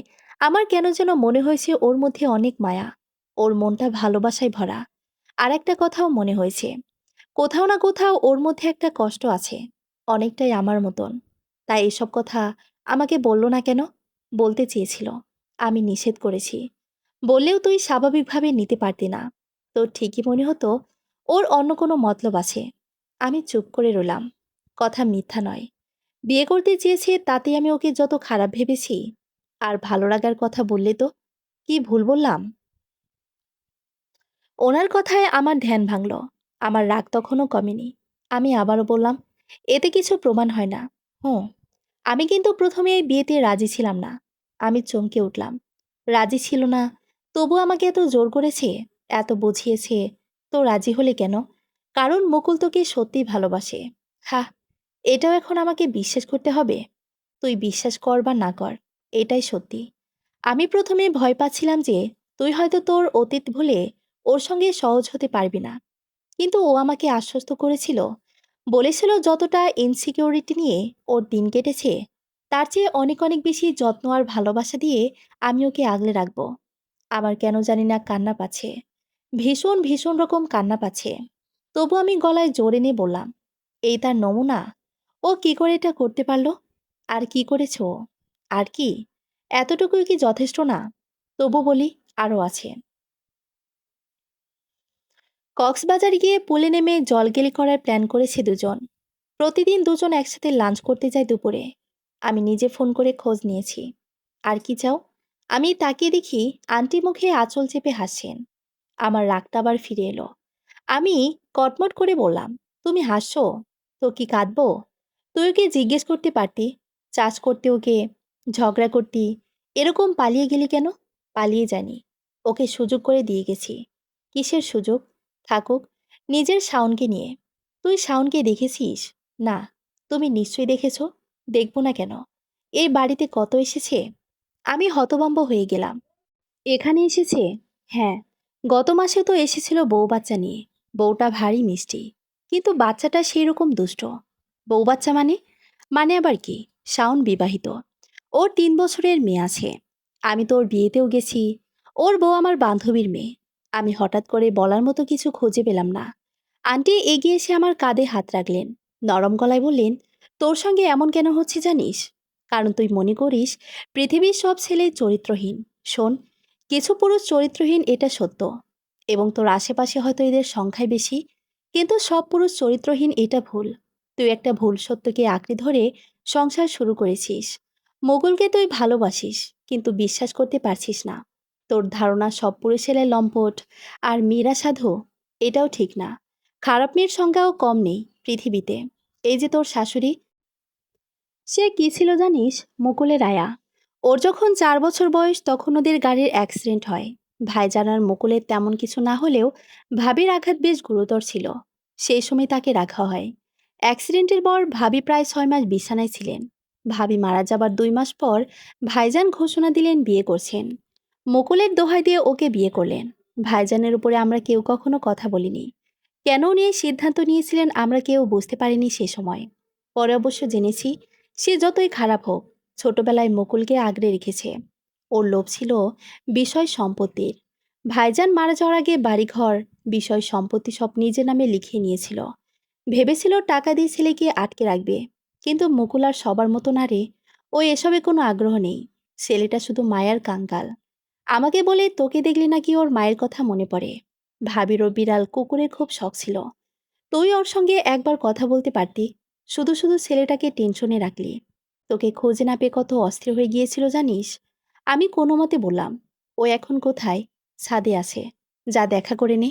আমার কেন যেন মনে হয়েছে ওর মধ্যে অনেক মায়া। ওর মনটা ভালোবাসায় ভরা। আর একটা কথাও মনে হয়েছে, কোথাও না কোথাও ওর মধ্যে একটা কষ্ট আছে, অনেকটাই আমার মতন। তাই এসব কথা আমাকে বলল না কেন? বলতে চেয়েছিল। আমি নিষেধ করেছি। বললেও তুই স্বাভাবিকভাবে নিতে পারতি না। তোর ঠিকই মনে হতো ওর অন্য কোনো মতলব আছে। আমি চুপ করে রইলাম। কথা মিথ্যা নয়। বিয়ে করতে চেয়েছে তাতে আমি ওকে যত খারাপ ভেবেছি। আর ভালো লাগার কথা বললে তো কি ভুল বললাম? ওনার কথায় আমার ধ্যান ভাঙল। আমার রাগ তখনও কমেনি। আমি আবারও বললাম, এতে কিছু প্রমাণ হয় না। হুঁ, আমি কিন্তু প্রথমে এই বিয়েতে রাজি ছিলাম না। আমি চমকে উঠলাম। রাজি ছিল না? তবু আমাকে এত জোর করেছে, এত বুঝিয়েছে, তো রাজি হলে কেন? কারণ মুকুল তোকে সত্যিই ভালোবাসে। হ্যাঁ, এটাও এখন আমাকে বিশ্বাস করতে হবে। তুই বিশ্বাস কর বা না কর, এটাই সত্যি। আমি প্রথমে ভয় পাচ্ছিলাম যে তুই হয়তো তোর অতীত ভুলে ওর সঙ্গে সহজ হতে পারবি না। কিন্তু ও আমাকে আশ্বস্ত করেছিল বলেছিল যতটা ইনসিকিউরিটি নিয়ে ওর দিন কেটেছে তার চেয়ে অনেক অনেক বেশি যত্ন আর ভালোবাসা দিয়ে আমি ওকে আগলে রাখবো। আমার কেন জানি না কান্না পাচ্ছে, ভীষণ ভীষণ রকম কান্না পাচ্ছে। তবু আমি গলায় জোরে নিয়ে বললাম, এই তার নমুনা? ও কি করে এটা করতে পারলো? আর কি করেছে ও? আর কি? এতটুকুই কি যথেষ্ট না? তবু বলি, আরও আছে। কক্সবাজার গিয়ে পুলে নেমে জলগেলি করার প্ল্যান করেছে দুজন। প্রতিদিন দুজন একসাথে লাঞ্চ করতে যায় দুপুরে। আমি নিজে ফোন করে খোঁজ নিয়েছি। আর কি চাও? আমি তাকিয়ে দেখি আন্টি মুখে আঁচল চেপে হাসছেন। আমার রাগটা আবার ফিরে এলো। আমি কটমট করে বললাম, তুমি হাসছো? তো কি কাঁদবো? তুই ওকে জিজ্ঞেস করতে পারতি, চাষ করতে ওকে, ঝগড়া করতি। এরকম পালিয়ে গেলি কেন? পালিয়ে যানি, ওকে সুযোগ করে দিয়ে গেছি। কিসের সুযোগ? থাকুক নিজের শাওনকে নিয়ে। তুই শাওনকে দেখেছিস? না। তুমি নিশ্চয়ই দেখেছ। দেখব না কেন? এই বাড়িতে কত এসেছে। আমি হতভম্ব হয়ে গেলাম। এখানে এসেছে? হ্যাঁ, গত মাসে তো এসেছিল বউ বাচ্চা নিয়ে। বউটা ভারী মিষ্টি, কিন্তু বাচ্চাটা সেই রকম দুষ্ট। বউ বাচ্চা মানে? মানে আবার কি? শাওন বিবাহিত, ওর 3 বছরের মেয়ে আছে। আমি তো ওর বিয়েতেও গেছি। ওর বউ আমার বান্ধবীর মেয়ে। আমি হঠাৎ করে বলার মতো কিছু খুঁজে পেলাম না। আন্টি এগিয়ে এসে আমার কাঁধে হাত রাখলেন, নরম গলায় বললেন, তোর সঙ্গে এমন কেন হচ্ছে জানিস? কারণ তুই মনে করিস পৃথিবীর সব ছেলে চরিত্রহীন। শোন, কিছু পুরুষ চরিত্রহীন, এটা সত্য, এবং তোর আশেপাশে হয়তো এদের সংখ্যায় বেশি। কিন্তু সব পুরুষ চরিত্রহীন, এটা ভুল। তুই একটা ভুল সত্যকে আঁকড়ে ধরে সংসার শুরু করেছিস। মোগলকে তুই ভালোবাসিস, কিন্তু বিশ্বাস করতে পারছিস না। তোর ধারণা সব পুরুষেরা লম্পট আর মেয়েরা সাধু। এটাও ঠিক না। খারাপ মেয়ের সংখ্যাও কম নেই পৃথিবীতে। এই যে তোর শাশুড়ি, সে কি ছিল জানিস? মুকুলের আয়া। ওর যখন 4 বছর বয়স তখন ওদের গাড়ির অ্যাক্সিডেন্ট হয়। ভাইজান আর মুকুলের তেমন কিছু না হলেও ভাবির আঘাত বেশ গুরুতর ছিল। সেই সময় তাকে রাখা হয়। অ্যাক্সিডেন্টের পর ভাবি প্রায় 6 মাস বিছানায় ছিলেন। ভাবি মারা যাবার 2 মাস পর ভাইজান ঘোষণা দিলেন বিয়ে করছেন। মুকুলের দোহাই দিয়ে ওকে বিয়ে করলেন। ভাইজানের উপরে আমরা কেউ কখনো কথা বলিনি। কেন নিয়ে সিদ্ধান্ত নিয়েছিলেন আমরা কেউ বুঝতে পারিনি সে সময়। পরে অবশ্য জেনেছি, সে যতই খারাপ হোক, ছোটবেলায় মুকুলকে আগলে রেখেছে। ওর লোভ ছিল বিষয় সম্পত্তির। ভাইজান মারা যাওয়ার আগে বাড়িঘর, বিষয় সম্পত্তি সব নিজের নামে লিখিয়ে নিয়েছিল। ভেবেছিল টাকা দিয়ে ছেলেকে আটকে রাখবে। কিন্তু মুকুল আর সবার মতো না রে। ও এসবে কোনো আগ্রহ নেই। ছেলেটা শুধু মায়ার কাঙ্গাল। আমাকে বলে, তোকে দেখলে নাকি ওর মায়ের কথা মনে পড়ে। ভাবিরও বিড়াল কুকুরের খুব শখ ছিল। তুই ওর সঙ্গে একবার কথা বলতে পারতি। শুধু শুধু ছেলেটাকে টেনশনে রাখলি। তোকে খোঁজে না পেয়ে কত অস্থির হয়ে গিয়েছিল জানিস? আমি কোনো মতে বললাম, ও এখন কোথায়? ছাদে আছে। যা দেখা করে নে।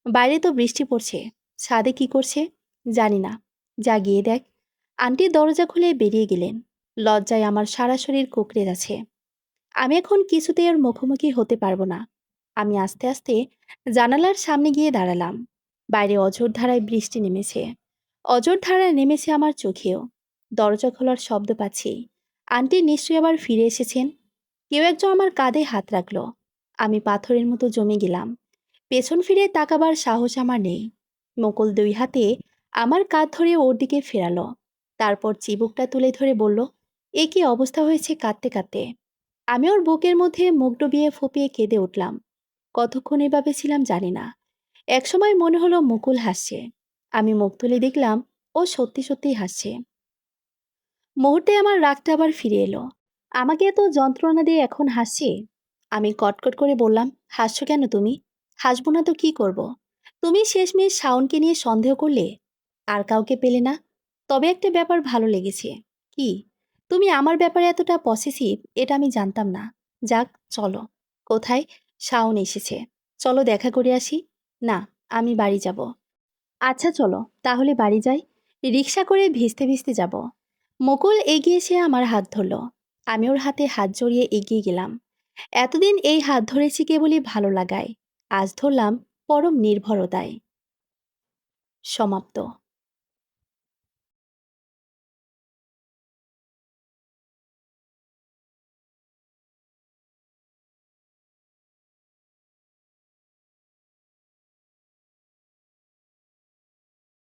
বাইরে তো বৃষ্টি পড়ছে। ছাদে কি করছে? জানি না। যা গিয়ে দেখ। আন্টি দরজা খুলে বেরিয়ে গেলেন। লজ্জায় আমার সারা শরীর কুঁকড়ে যাচ্ছে। আমি এখন কিছুতেই ওর মুখোমুখি হতে পারবো না। আমি আস্তে আস্তে জানালার সামনে গিয়ে দাঁড়ালাম। বাইরে অঝোর ধারায় বৃষ্টি নেমেছে। অঝোর ধারায় নেমেছে আমার চোখেও। দরজা খোলার শব্দ পাচ্ছি। আন্টি নিশ্চয়ই আবার ফিরে এসেছেন। কেউ একজন আমার কাঁধে হাত রাখলো। আমি পাথরের মতো জমে গেলাম। পেছন ফিরে তাকাবার সাহস আমার নেই। মুকুল 2 হাতে আমার কাঁধ ধরে ওর দিকে ফেরালো। তারপর চিবুকটা তুলে ধরে বলল, এ কি অবস্থা হয়েছে কাঁদতে কাঁদতে। আমি ওর বুকের মধ্যে মুখ ডুবিয়ে ফুপিয়ে কেঁদে উঠলাম। কতক্ষণ এভাবে ছিলাম জানি না। একসময় মনে হলো মুকুল হাসছে। আমি মুখ তুলে দেখলাম ও সত্যি সত্যিই হাসছে। মুহূর্তে আমার রাগটা আবার ফিরে এলো। আমাকে এত যন্ত্রণা দিয়ে এখন হাসছে। আমি কটকট করে বললাম, হাসছো কেন তুমি? হাসবো না তো কি করব? তুমি শেষমেশ শাওনকে নিয়ে সন্দেহ করলে, আর কাউকে পেলে না। তবে একটা ব্যাপার ভালো লেগেছে। কি? তুমি আমার ব্যাপারে এতটা পসেসিভ, এটা আমি জানতাম না। যাক, চলো। কোথায়? শাওন এসেছে। চলো দেখা করে আসি। না, আমি বাড়ি যাব। আচ্ছা চলো, তাহলে বাড়ি যাই। রিক্সা করে ভিজতে ভিজতে যাব। মুকুল এগিয়ে এসে আমার হাত ধরল। আমি ওর হাতে হাত জড়িয়ে এগিয়ে গেলাম। এতদিন এই হাত ধরেছি কেবলই ভালো লাগায়। আজ ধরলাম পরম নির্ভরতায়। সমাপ্ত।